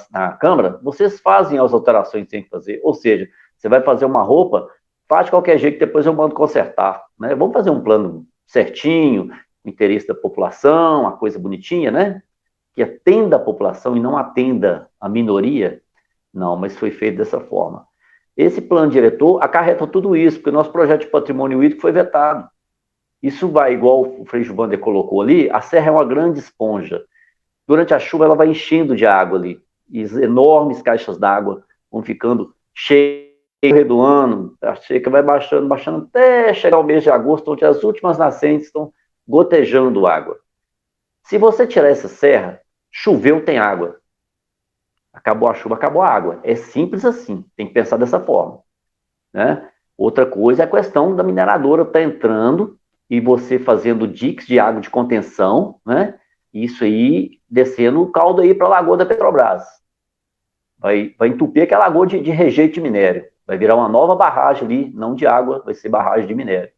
na Câmara, vocês fazem as alterações que tem que fazer. Ou seja, você vai fazer uma roupa, faz de qualquer jeito, depois eu mando consertar. Né? Vamos fazer um plano certinho, o interesse da população, uma coisa bonitinha, né? Que atenda a população e não atenda a minoria. Não, mas foi feito dessa forma. Esse plano diretor acarreta tudo isso, porque o nosso projeto de patrimônio hídrico foi vetado. Isso vai, igual o Frei Giovanni colocou ali, a serra é uma grande esponja. Durante a chuva, ela vai enchendo de água ali. E as enormes caixas d'água vão ficando cheias do ano. A seca vai baixando até chegar o mês de agosto, onde as últimas nascentes estão gotejando água. Se você tirar essa serra, choveu, tem água. Acabou a chuva, acabou a água. É simples assim. Tem que pensar dessa forma. Né? Outra coisa é a questão da mineradora estar entrando e você fazendo diques de água de contenção, né? Isso aí, descendo o caldo aí para a lagoa da Petrobras. Vai entupir aquela lagoa de rejeito de minério. Vai virar uma nova barragem ali, não de água, vai ser barragem de minério.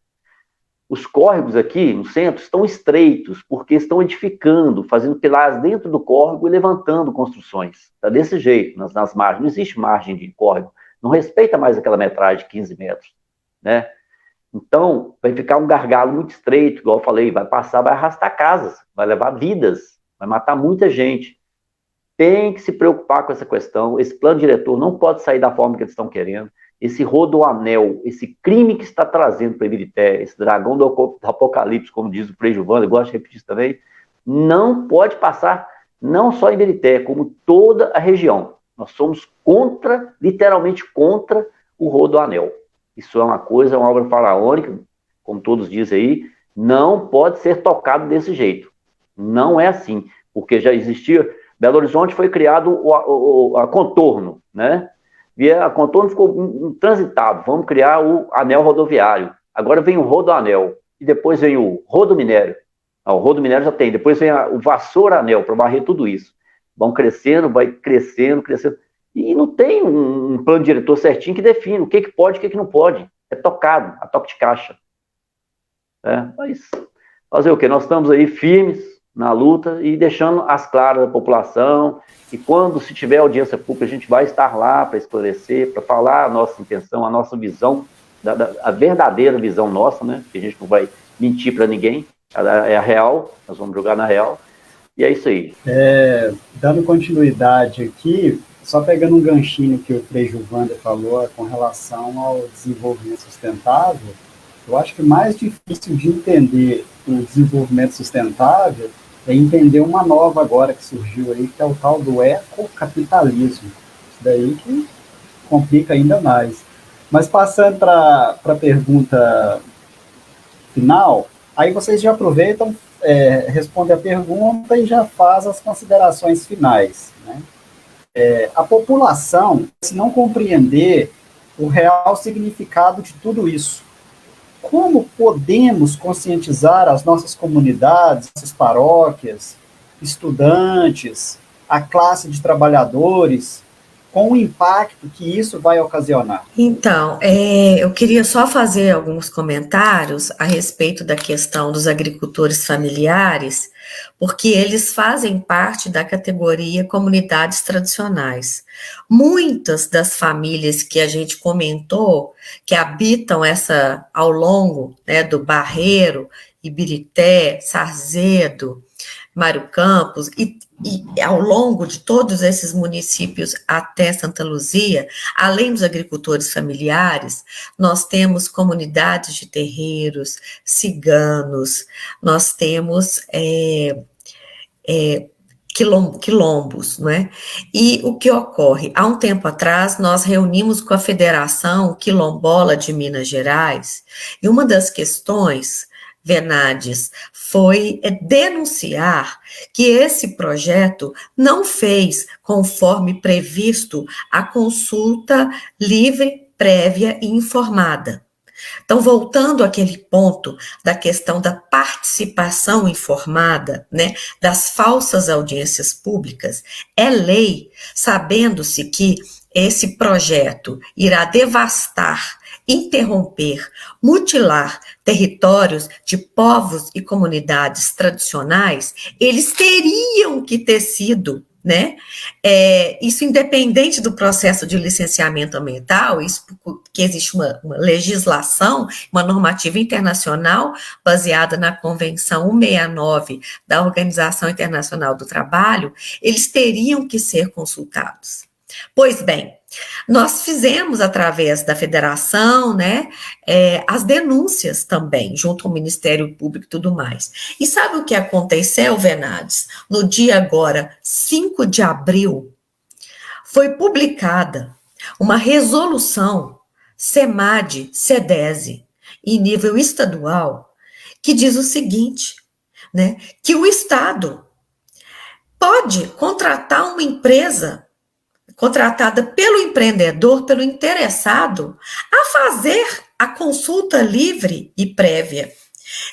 Os córregos aqui no centro estão estreitos, porque estão edificando, fazendo pilares dentro do córrego e levantando construções. Está desse jeito, nas margens. Não existe margem de córrego. Não respeita mais aquela metragem de 15 metros. Né? Então, vai ficar um gargalo muito estreito, igual eu falei, vai passar, vai arrastar casas, vai levar vidas, vai matar muita gente. Tem que se preocupar com essa questão. Esse plano diretor não pode sair da forma que eles estão querendo. Esse rodoanel, esse crime que está trazendo para Ibirité, esse dragão do apocalipse, como diz o Frei Giovanni, eu gosto de repetir isso também, não pode passar, não só em Ibirité, como toda a região. Nós somos literalmente contra o rodoanel. Isso é uma coisa, uma obra faraônica, como todos dizem aí, não pode ser tocado desse jeito. Não é assim, porque já existia... Belo Horizonte foi criado a contorno, né? A contorno ficou intransitável, vamos criar o anel rodoviário. Agora vem o rodoanel, e depois vem o rodominério. O rodominério já tem, depois vem o vassoura-anel, para varrer tudo isso. Vão crescendo, vai crescendo. E não tem um plano diretor certinho que define o que pode e o que não pode. É tocado, a toque de caixa. Mas fazer o quê? Nós estamos aí firmes, na luta e deixando as claras da população. E quando se tiver audiência pública, a gente vai estar lá para esclarecer, para falar a nossa intenção, a nossa visão, a verdadeira visão nossa, né? Que a gente não vai mentir para ninguém, é a real, nós vamos jogar na real. E é isso aí.
Dando continuidade aqui, só pegando um ganchinho que o Frei Gilvander falou com relação ao desenvolvimento sustentável, eu acho que o mais difícil de entender o desenvolvimento sustentável é entender uma nova agora que surgiu aí, que é o tal do ecocapitalismo. Isso daí que complica ainda mais. Mas passando para a pergunta final, aí vocês já aproveitam, respondem a pergunta e já faz as considerações finais, né? A população, se não compreender o real significado de tudo isso, como podemos conscientizar as nossas comunidades, nossas paróquias, estudantes, a classe de trabalhadores, com o impacto que isso vai ocasionar?
Então, eu queria só fazer alguns comentários a respeito da questão dos agricultores familiares, porque eles fazem parte da categoria comunidades tradicionais. Muitas das famílias que a gente comentou, que habitam ao longo, né, do Barreiro, Ibirité, Sarzedo, Mário Campos, e ao longo de todos esses municípios até Santa Luzia, além dos agricultores familiares, nós temos comunidades de terreiros, ciganos, nós temos quilombos, não é? E o que ocorre? Há um tempo atrás, nós reunimos com a Federação Quilombola de Minas Gerais, e uma das questões, Venades, foi denunciar que esse projeto não fez conforme previsto a consulta livre, prévia e informada. Então, voltando àquele ponto da questão da participação informada, né, das falsas audiências públicas, é lei, sabendo-se que esse projeto irá devastar, interromper, mutilar territórios de povos e comunidades tradicionais, eles teriam que ter sido, né? Isso independente do processo de licenciamento ambiental, isso porque existe uma legislação, uma normativa internacional baseada na Convenção 169 da Organização Internacional do Trabalho, eles teriam que ser consultados. Pois bem, nós fizemos através da federação, né, as denúncias também, junto ao Ministério Público e tudo mais. E sabe o que aconteceu, Venades? No dia agora, 5 de abril, foi publicada uma resolução SEMAD-CEDESE, em nível estadual, que diz o seguinte, né, que o Estado pode contratar uma empresa contratada pelo empreendedor, pelo interessado, a fazer a consulta livre e prévia,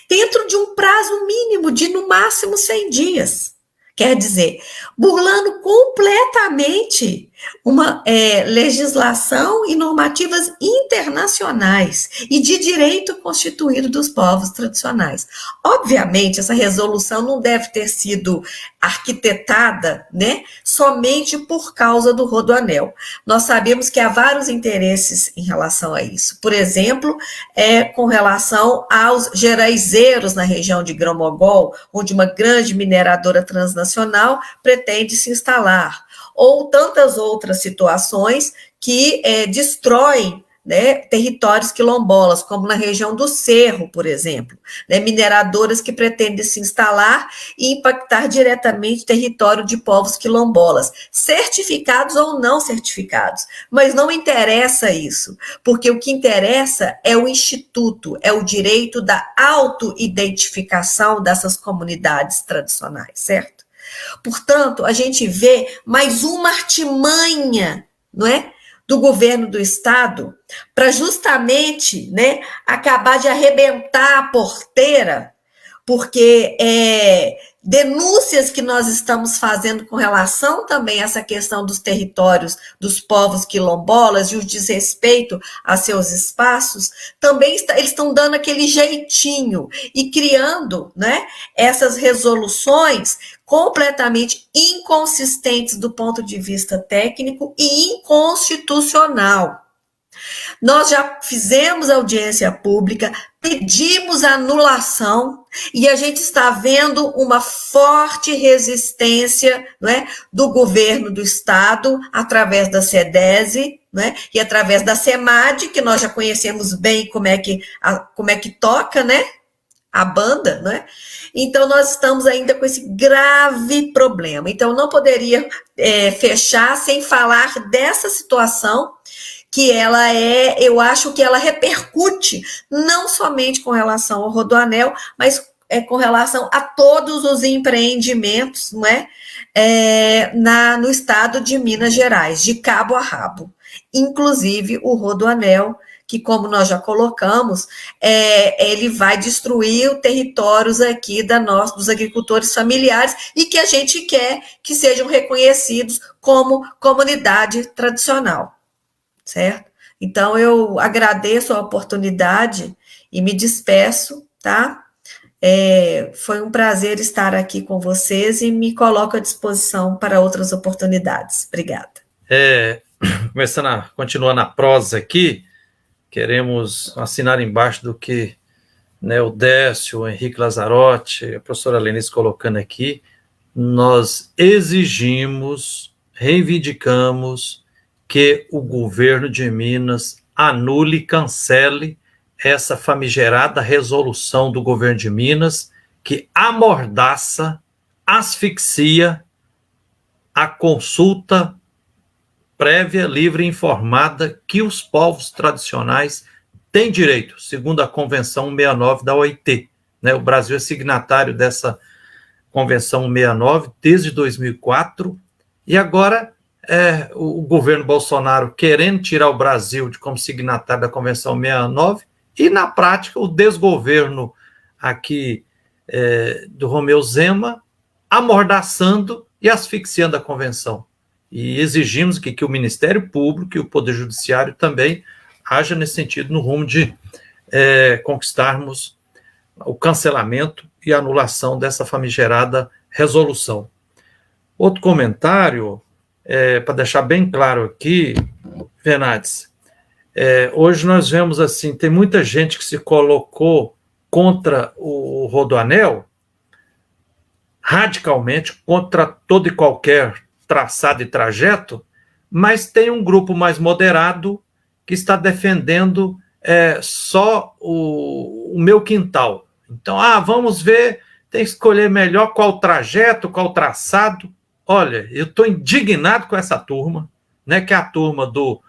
dentro de um prazo mínimo de, no máximo, 100 dias. Quer dizer, burlando completamente uma legislação e normativas internacionais e de direito constituído dos povos tradicionais. Obviamente, essa resolução não deve ter sido arquitetada, né, somente por causa do Rodoanel. Nós sabemos que há vários interesses em relação a isso. Por exemplo, com relação aos geraizeiros na região de Grão-Mogol, onde uma grande mineradora transnacional pretende se instalar, ou tantas outras situações que destroem, né, territórios quilombolas, como na região do Cerro, por exemplo, né, mineradoras que pretendem se instalar e impactar diretamente território de povos quilombolas, certificados ou não certificados, mas não interessa isso, porque o que interessa é o instituto, é o direito da autoidentificação dessas comunidades tradicionais, certo? Portanto, a gente vê mais uma artimanha, não é, do governo do Estado, para justamente, né, acabar de arrebentar a porteira, porque denúncias que nós estamos fazendo com relação também a essa questão dos territórios dos povos quilombolas e o desrespeito a seus espaços, também eles estão dando aquele jeitinho e criando, né, essas resoluções completamente inconsistentes do ponto de vista técnico e inconstitucional. Nós já fizemos audiência pública, pedimos anulação e a gente está vendo uma forte resistência, né, do governo do estado, através da SEDESE, né, e através da SEMAD, que nós já conhecemos bem como é que toca, né, a banda, né? Então, nós estamos ainda com esse grave problema. Então, não poderia fechar sem falar dessa situação, que ela eu acho que ela repercute não somente com relação ao Rodoanel, mas com relação a todos os empreendimentos, não é? No estado de Minas Gerais, de cabo a rabo, inclusive o Rodoanel, que, como nós já colocamos, ele vai destruir os territórios aqui dos agricultores familiares e que a gente quer que sejam reconhecidos como comunidade tradicional, certo? Então, eu agradeço a oportunidade e me despeço, tá? Foi um prazer estar aqui com vocês e me coloco à disposição para outras oportunidades. Obrigada.
Continuando a prosa aqui, queremos assinar embaixo do que, né, o Décio, o Henrique Lazzarotti, a professora Lenice colocando aqui. Nós exigimos, reivindicamos que o governo de Minas anule e cancele essa famigerada resolução do governo de Minas que amordaça, asfixia a consulta prévia, livre e informada que os povos tradicionais têm direito, segundo a Convenção 169 da OIT. Né? O Brasil é signatário dessa Convenção 169 desde 2004, e agora o governo Bolsonaro querendo tirar o Brasil como signatário da Convenção 169, e, na prática, o desgoverno aqui do Romeu Zema amordaçando e asfixiando a Convenção. E exigimos que o Ministério Público e o Poder Judiciário também haja nesse sentido, no rumo de conquistarmos o cancelamento e anulação dessa famigerada resolução. Outro comentário, para deixar bem claro aqui, Venades, hoje nós vemos assim, tem muita gente que se colocou contra o Rodoanel, radicalmente, contra todo e qualquer traçado e trajeto, mas tem um grupo mais moderado que está defendendo só o meu quintal. Então, vamos ver, tem que escolher melhor qual trajeto, qual traçado. Olha, eu estou indignado com essa turma, né, que é a turma do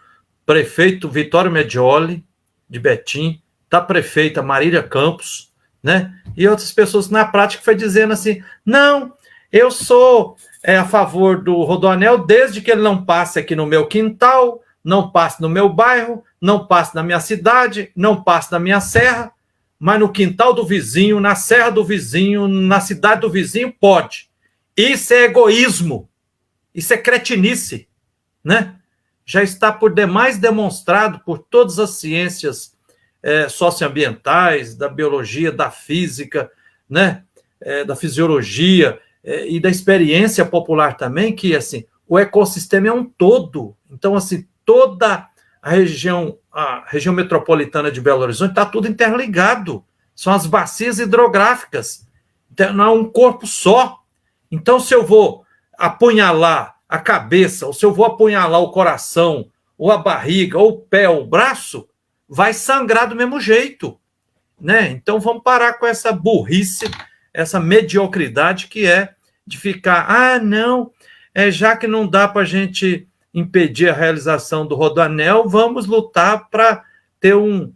prefeito Vitório Medioli, de Betim, da prefeita Marília Campos, né, e outras pessoas na prática foi dizendo assim, não, eu sou a favor do Rodoanel desde que ele não passe aqui no meu quintal, não passe no meu bairro, não passe na minha cidade, não passe na minha serra, mas no quintal do vizinho, na serra do vizinho, na cidade do vizinho, pode. Isso é egoísmo, isso é cretinice, né? Já está por demais demonstrado por todas as ciências socioambientais, da biologia, da física, né? Da fisiologia, e da experiência popular também, que assim, o ecossistema é um todo. Então, assim, toda a região metropolitana de Belo Horizonte está tudo interligado. São as bacias hidrográficas. Então, não é um corpo só. Então, se eu vou apunhalar a cabeça, ou se eu vou apunhalar o coração, ou a barriga, ou o pé, ou o braço, vai sangrar do mesmo jeito, né? Então, vamos parar com essa burrice, essa mediocridade que é de ficar, não, já que não dá para a gente impedir a realização do Rodoanel, vamos lutar para ter um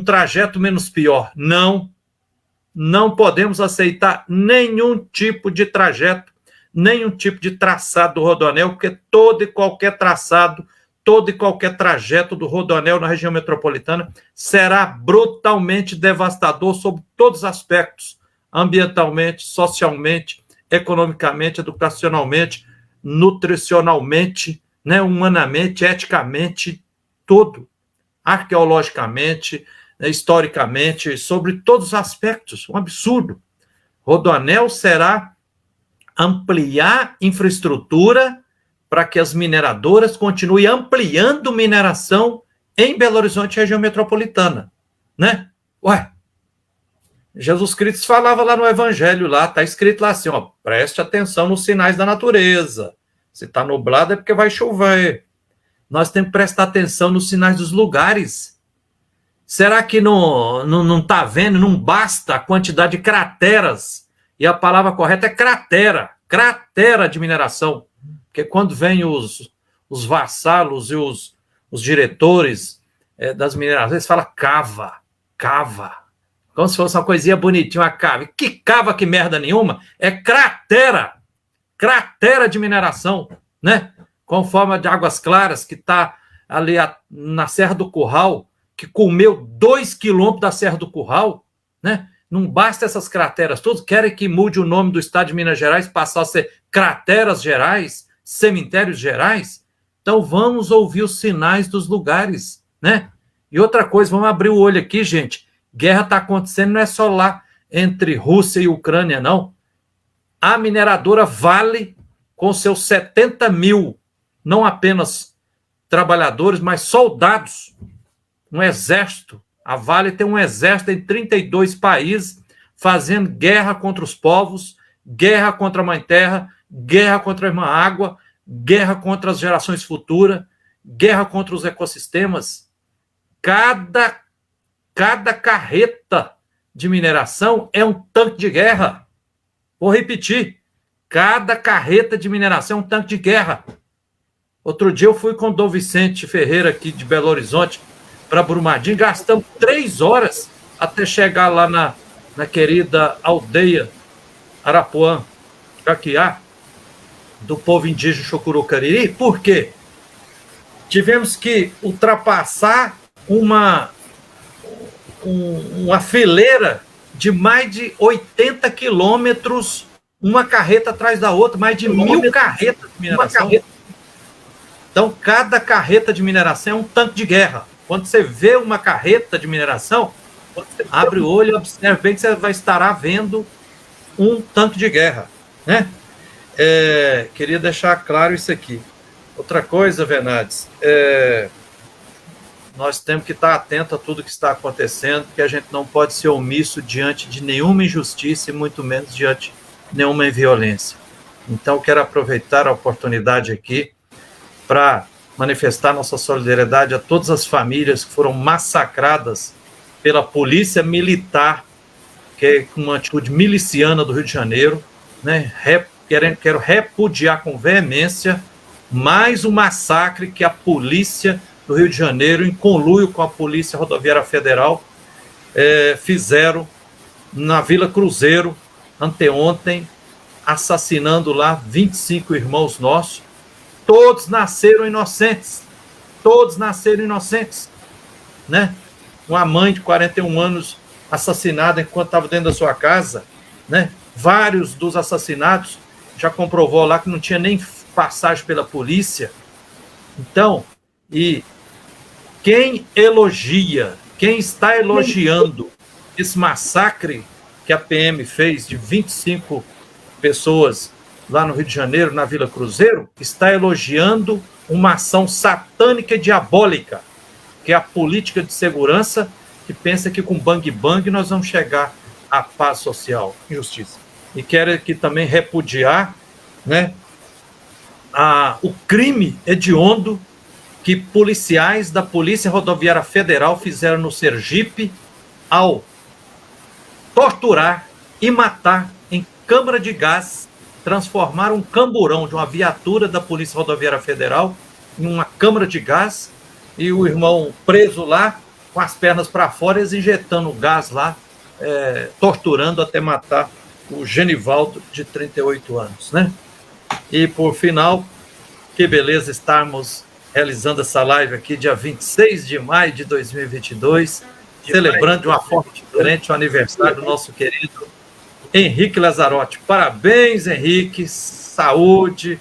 trajeto menos pior. Não podemos aceitar nenhum tipo de trajeto, nenhum tipo de traçado do Rodoanel, porque todo e qualquer traçado, todo e qualquer trajeto do Rodoanel na região metropolitana será brutalmente devastador sob todos os aspectos, ambientalmente, socialmente, economicamente, educacionalmente, nutricionalmente, né, humanamente, eticamente, tudo, arqueologicamente, né, historicamente, sobre todos os aspectos. Um absurdo. Rodoanel será ampliar infraestrutura para que as mineradoras continuem ampliando mineração em Belo Horizonte, região metropolitana, né? Ué, Jesus Cristo falava lá no Evangelho, lá está escrito lá assim, ó, preste atenção nos sinais da natureza. Se está nublado é porque vai chover. Nós temos que prestar atenção nos sinais dos lugares. Será que não está vendo? Não basta a quantidade de crateras. E a palavra correta é cratera. Cratera de mineração. Porque quando vem os vassalos e os diretores das minerações, eles falam cava. Como se fosse uma coisinha bonitinha, uma cava. Que cava, que merda nenhuma? É cratera. Cratera de mineração, né? Com forma de Águas Claras, que está ali na Serra do Curral, que comeu 2 quilômetros da Serra do Curral, né? Não basta essas crateras todas, querem que mude o nome do estado de Minas Gerais, passar a ser crateras gerais, cemitérios gerais. Então vamos ouvir os sinais dos lugares, né? E outra coisa, vamos abrir o olho aqui, gente. Guerra está acontecendo, não é só lá entre Rússia e Ucrânia, não. A mineradora Vale, com seus 70 mil, não apenas trabalhadores, mas soldados, um exército. A Vale tem um exército em 32 países, fazendo guerra contra os povos, guerra contra a Mãe Terra, guerra contra a Irmã Água, guerra contra as gerações futuras, guerra contra os ecossistemas. Cada carreta de mineração é um tanque de guerra. Vou repetir. Cada carreta de mineração é um tanque de guerra. Outro dia eu fui com o Dom Vicente Ferreira, aqui de Belo Horizonte, para Brumadinho. Gastamos 3 horas até chegar lá na querida aldeia Arapuã, Caquiá, do povo indígena Chocurucariri. Por quê? Tivemos que ultrapassar uma fileira de mais de 80 quilômetros, uma carreta atrás da outra, mais de 1.000 carretas de mineração. Então, cada carreta de mineração é um tanque de guerra. Quando você vê uma carreta de mineração, abre o olho e observe bem que você vai estar vendo um tanque de guerra, né? Queria deixar claro isso aqui. Outra coisa, Venades, nós temos que estar atento a tudo que está acontecendo, porque a gente não pode ser omisso diante de nenhuma injustiça e muito menos diante de nenhuma violência. Então, quero aproveitar a oportunidade aqui para manifestar nossa solidariedade a todas as famílias que foram massacradas pela polícia militar, que é uma atitude miliciana do Rio de Janeiro, né? Quero repudiar com veemência mais um massacre que a polícia do Rio de Janeiro, em conluio com a Polícia Rodoviária Federal, fizeram na Vila Cruzeiro, anteontem, assassinando lá 25 irmãos nossos. Todos nasceram inocentes, né? Uma mãe de 41 anos assassinada enquanto estava dentro da sua casa, né? Vários dos assassinatos já comprovou lá que não tinha nem passagem pela polícia. Então, e quem está elogiando esse massacre que a PM fez de 25 pessoas lá no Rio de Janeiro, na Vila Cruzeiro, está elogiando uma ação satânica e diabólica, que é a política de segurança, que pensa que com bang-bang nós vamos chegar à paz social e justiça. E quero aqui também repudiar, né, o crime hediondo que policiais da Polícia Rodoviária Federal fizeram no Sergipe ao torturar e matar em câmara de gás, transformar um camburão de uma viatura da Polícia Rodoviária Federal em uma câmara de gás, e o irmão preso lá, com as pernas para fora, eles injetando gás lá, torturando até matar o Genivaldo, de 38 anos, né? E, por final, que beleza estarmos realizando essa live aqui, dia 26 de maio de 2022, celebrando de uma forma diferente o aniversário do nosso querido Henrique Lazzarotti. Parabéns, Henrique. Saúde,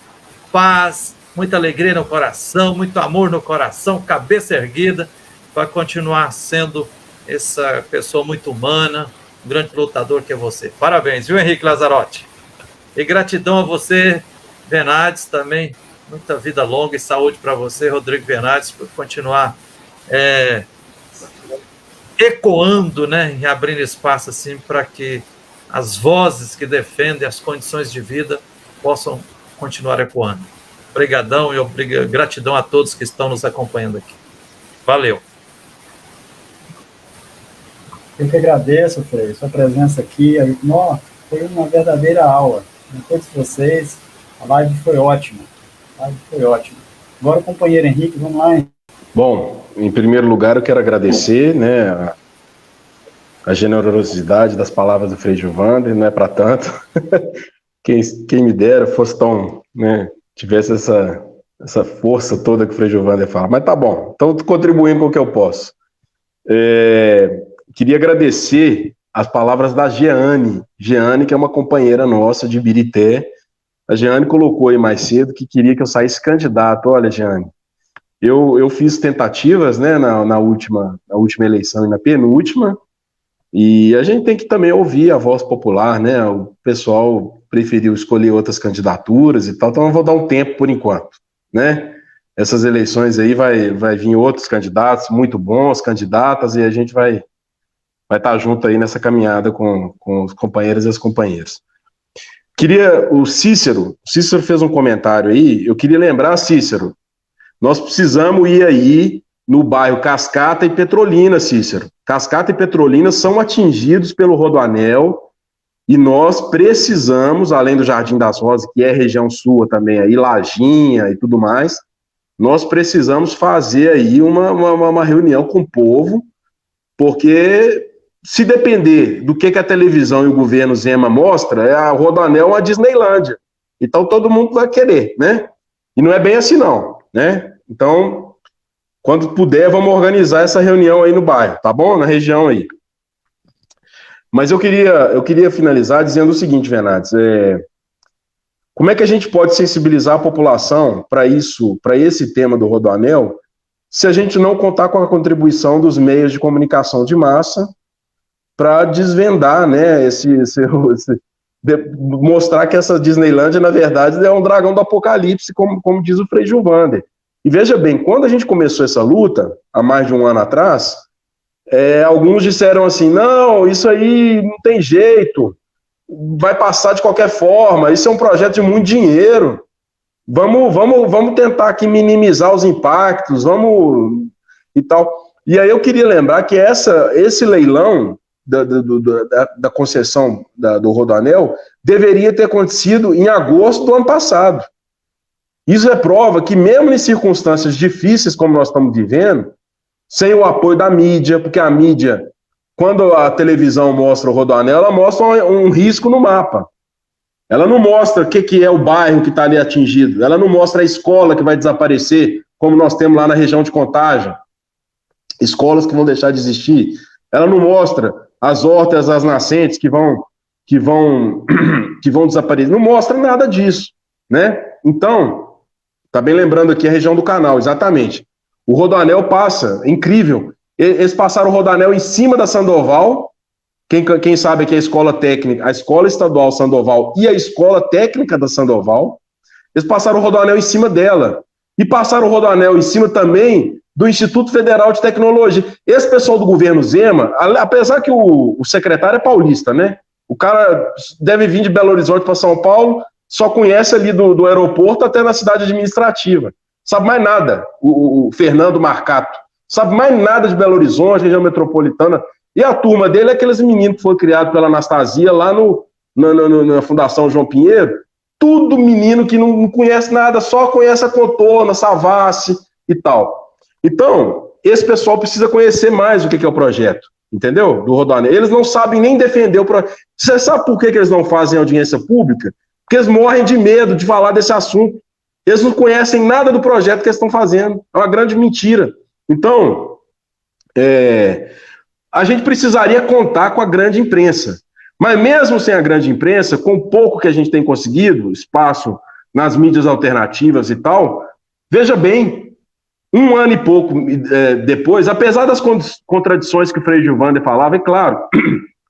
paz, muita alegria no coração, muito amor no coração, cabeça erguida, para continuar sendo essa pessoa muito humana, um grande lutador que é você. Parabéns, viu, Henrique Lazzarotti? E gratidão a você, Bernardes, também. Muita vida longa e saúde para você, Rodrigo Bernardes, por continuar ecoando, né, e abrindo espaço assim para que as vozes que defendem as condições de vida possam continuar ecoando. Obrigadão e gratidão a todos que estão nos acompanhando aqui. Valeu.
Eu que agradeço, Frei, sua presença aqui. Foi uma verdadeira aula. Com todos vocês, a live foi ótima. Agora, o companheiro Henrique, vamos lá, hein?
Bom, em primeiro lugar, eu quero agradecer, né, a generosidade das palavras do Frei Gilvander, não é para tanto. Quem me dera fosse tão, né, tivesse essa força toda que o Frei Gilvander fala. Mas tá bom, estou contribuindo com o que eu posso. Queria agradecer as palavras da Jeane, que é uma companheira nossa de Ibirité. A Jeane colocou aí mais cedo que queria que eu saísse candidato. Olha, Jeane, eu fiz tentativas, né, na última eleição e na penúltima, e a gente tem que também ouvir a voz popular, né? O pessoal preferiu escolher outras candidaturas e tal, então eu vou dar um tempo por enquanto, né? Essas eleições aí vai vir outros candidatos, muito bons candidatas, e a gente vai estar junto aí nessa caminhada com os companheiros e as companheiras. O Cícero fez um comentário aí, eu queria lembrar, Cícero, nós precisamos ir aí no bairro Cascata e Petrolina, Cícero. Cascata e Petrolina são atingidos pelo Rodoanel e nós precisamos, além do Jardim das Rosas, que é região sul também, aí, Lajinha e tudo mais, nós precisamos fazer aí uma reunião com o povo, porque se depender do que a televisão e o governo Zema mostra, a Rodoanel é uma Disneylândia. Então todo mundo vai querer, né? E não é bem assim não, né? Então, quando puder, vamos organizar essa reunião aí no bairro, tá bom? Na região aí. Mas eu queria finalizar dizendo o seguinte, Bernardes, como é que a gente pode sensibilizar a população para esse tema do Rodoanel, se a gente não contar com a contribuição dos meios de comunicação de massa para desvendar, né, mostrar que essa Disneylândia, na verdade, é um dragão do apocalipse, como diz o Frei Gilvander. E veja bem, quando a gente começou essa luta, há mais de um ano atrás, alguns disseram assim, não, isso aí não tem jeito, vai passar de qualquer forma, isso é um projeto de muito dinheiro, vamos tentar aqui minimizar os impactos, e tal. E aí eu queria lembrar que esse leilão da concessão do Rodoanel deveria ter acontecido em agosto do ano passado. Isso é prova que mesmo em circunstâncias difíceis como nós estamos vivendo, sem o apoio da mídia, porque a mídia, quando a televisão mostra o Rodoanel, ela mostra um risco no mapa. Ela não mostra o que é o bairro que está ali atingido, ela não mostra a escola que vai desaparecer, como nós temos lá na região de Contagem, escolas que vão deixar de existir. Ela não mostra as hortas, as nascentes que vão desaparecer. Não mostra nada disso, né? Então, tá bem lembrando aqui a região do Canal, exatamente. O Rodoanel passa, incrível. Eles passaram o Rodoanel em cima da Sandoval. Quem sabe que a escola técnica, a escola estadual Sandoval e a escola técnica da Sandoval, eles passaram o Rodoanel em cima dela. E passaram o Rodoanel em cima também do Instituto Federal de Tecnologia. Esse pessoal do governo Zema, apesar que o secretário é paulista, né? O cara deve vir de Belo Horizonte para São Paulo, só conhece ali do aeroporto até na cidade administrativa. Sabe mais nada, o Fernando Marcato. Sabe mais nada de Belo Horizonte, região metropolitana. E a turma dele é aqueles meninos que foram criados pela Anastasia lá na Fundação João Pinheiro. Tudo menino que não conhece nada, só conhece a Contona, Savassi e tal. Então, esse pessoal precisa conhecer mais o que é o projeto, entendeu? Do Rodoanel. Eles não sabem nem defender o projeto. Você sabe por que eles não fazem audiência pública? Porque eles morrem de medo de falar desse assunto. Eles não conhecem nada do projeto que eles estão fazendo. É uma grande mentira. Então, a gente precisaria contar com a grande imprensa. Mas mesmo sem a grande imprensa, com o pouco que a gente tem conseguido, espaço nas mídias alternativas e tal, veja bem, 1 ano e pouco depois, apesar das contradições que o Frei Gilvander falava, é claro,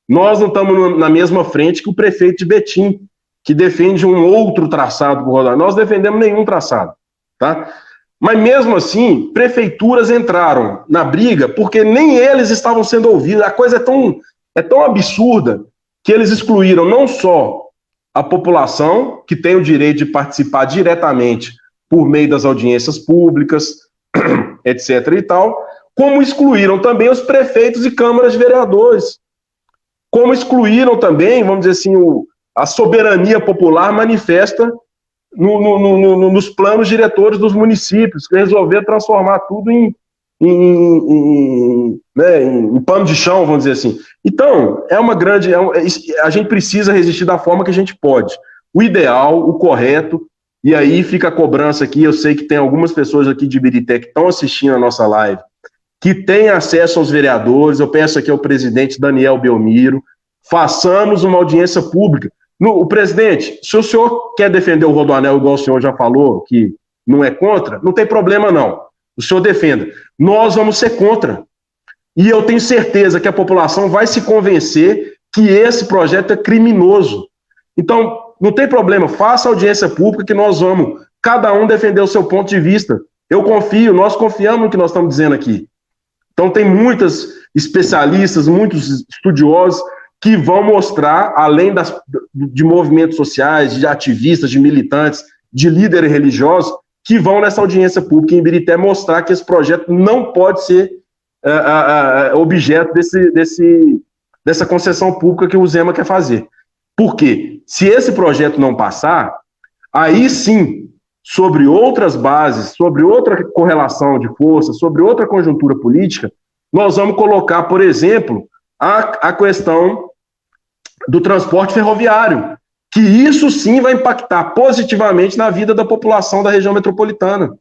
nós não estamos na mesma frente que o prefeito de Betim, que defende um outro traçado para o Rodoanel. Nós defendemos nenhum traçado, tá? Mas mesmo assim, prefeituras entraram na briga porque nem eles estavam sendo ouvidos. A coisa é tão absurda que eles excluíram não só a população, que tem o direito de participar diretamente por meio das audiências públicas, etc. e tal, como excluíram também os prefeitos e câmaras de vereadores. Como excluíram também, vamos dizer assim, a soberania popular manifesta nos planos diretores dos municípios, que resolveram transformar tudo em pano de chão, vamos dizer assim. Então, a gente precisa resistir da forma que a gente pode. O ideal, o correto, e aí fica a cobrança aqui, eu sei que tem algumas pessoas aqui de Ibirité que estão assistindo a nossa live, que têm acesso aos vereadores, eu peço aqui ao presidente Daniel Belmiro, façamos uma audiência pública. O presidente, se o senhor quer defender o Rodoanel, igual o senhor já falou, que não é contra, não tem problema não. O senhor defenda. Nós vamos ser contra. E eu tenho certeza que a população vai se convencer que esse projeto é criminoso. Então, não tem problema, faça audiência pública que nós vamos, cada um defender o seu ponto de vista. Nós confiamos no que nós estamos dizendo aqui. Então, tem muitos especialistas, muitos estudiosos que vão mostrar, além de movimentos sociais, de ativistas, de militantes, de líderes religiosos, que vão nessa audiência pública em Ibirité mostrar que esse projeto não pode ser objeto dessa concessão pública que o Zema quer fazer. Por quê? Se esse projeto não passar, aí sim, sobre outras bases, sobre outra correlação de força, sobre outra conjuntura política, nós vamos colocar, por exemplo, a questão do transporte ferroviário, que isso sim vai impactar positivamente na vida da população da região metropolitana.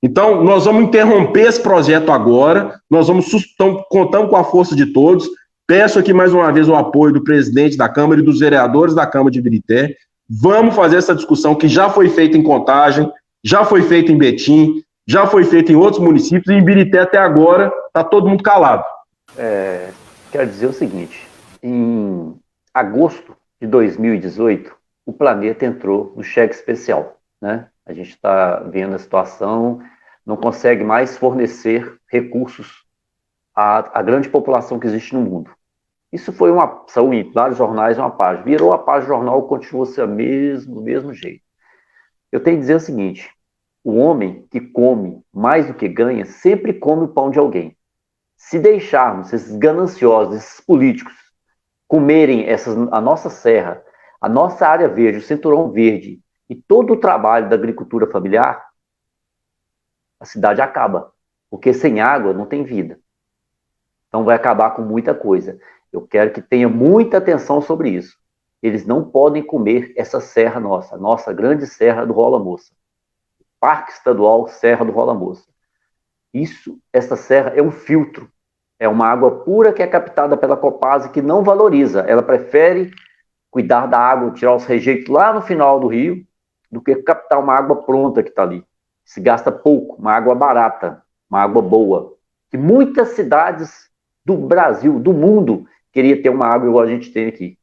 Então, nós vamos interromper esse projeto agora, estamos contando com a força de todos. Peço aqui mais uma vez o apoio do presidente da Câmara e dos vereadores da Câmara de Ibirité. Vamos fazer essa discussão que já foi feita em Contagem, já foi feita em Betim, já foi feita em outros municípios, e em Ibirité até agora está todo mundo calado.
Quero dizer o seguinte, em agosto de 2018, o planeta entrou no cheque especial, né? A gente está vendo a situação, não consegue mais fornecer recursos à grande população que existe no mundo. Isso saiu em vários jornais, uma página. Virou a página do jornal, continua a ser do mesmo jeito. Eu tenho que dizer o seguinte, o homem que come mais do que ganha, sempre come o pão de alguém. Se deixarmos esses gananciosos, esses políticos, comerem a nossa serra, a nossa área verde, o cinturão verde, e todo o trabalho da agricultura familiar, a cidade acaba. Porque sem água não tem vida. Então vai acabar com muita coisa. Eu quero que tenha muita atenção sobre isso. Eles não podem comer essa serra nossa grande serra do Rola Moça. Parque Estadual Serra do Rola Moça. Essa serra é um filtro. É uma água pura que é captada pela Copasa, que não valoriza. Ela prefere cuidar da água, tirar os rejeitos lá no final do rio, do que captar uma água pronta que está ali. Se gasta pouco, uma água barata, uma água boa. Que muitas cidades do Brasil, do mundo, queria ter uma água igual a gente tem aqui.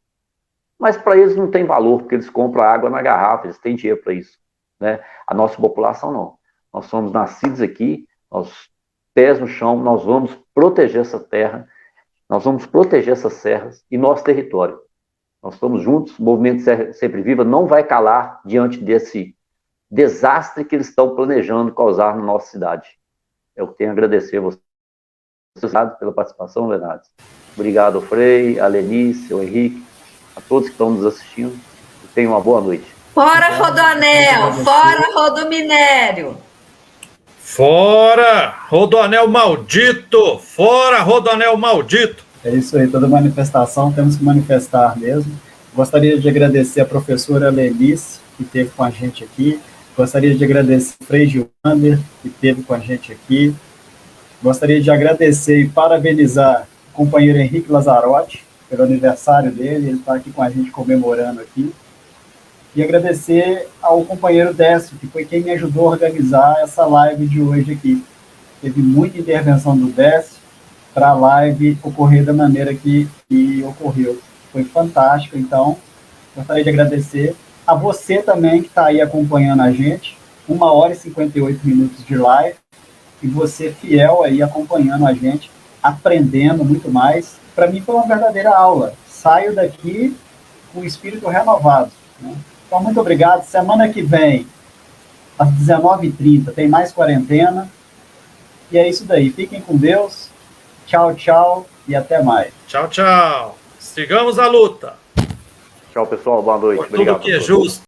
Mas para eles não tem valor, porque eles compram água na garrafa, eles têm dinheiro para isso, né? A nossa população não. Nós somos nascidos aqui, nós pés no chão, nós vamos proteger essa terra, nós vamos proteger essas serras e nosso território. Nós estamos juntos, o Movimento Sempre Viva não vai calar diante desse desastre que eles estão planejando causar na nossa cidade. Eu tenho a agradecer a vocês pela participação, Leonardo. Obrigado ao Frei, a Lenice, ao Henrique, a todos que estão nos assistindo. Tenham uma boa noite.
Fora Rodoanel, fora Rodominério.
Fora Rodoanel maldito, fora Rodoanel maldito.
É isso aí, toda manifestação temos que manifestar mesmo. Gostaria de agradecer a professora Lenice, que esteve com a gente aqui. Gostaria de agradecer o Frei Gilvander, que esteve com a gente aqui. Gostaria de agradecer e parabenizar o companheiro Henrique Lazzarotti, pelo aniversário dele, ele está aqui com a gente comemorando aqui. E agradecer ao companheiro Décio, que foi quem me ajudou a organizar essa live de hoje aqui. Teve muita intervenção do Décio para a live ocorrer da maneira que ocorreu. Foi fantástico, então, gostaria de agradecer a você também que está aí acompanhando a gente, 1 hora e 58 minutos de live, e você fiel aí acompanhando a gente, aprendendo muito mais. Para mim foi uma verdadeira aula. Saio daqui com o espírito renovado, né? Então, muito obrigado. Semana que vem, às 19h30, tem mais quarentena. E é isso daí. Fiquem com Deus. Tchau, tchau e até mais.
Tchau, tchau. Sigamos a luta.
Tchau, pessoal. Boa noite.
Por tudo que é justo.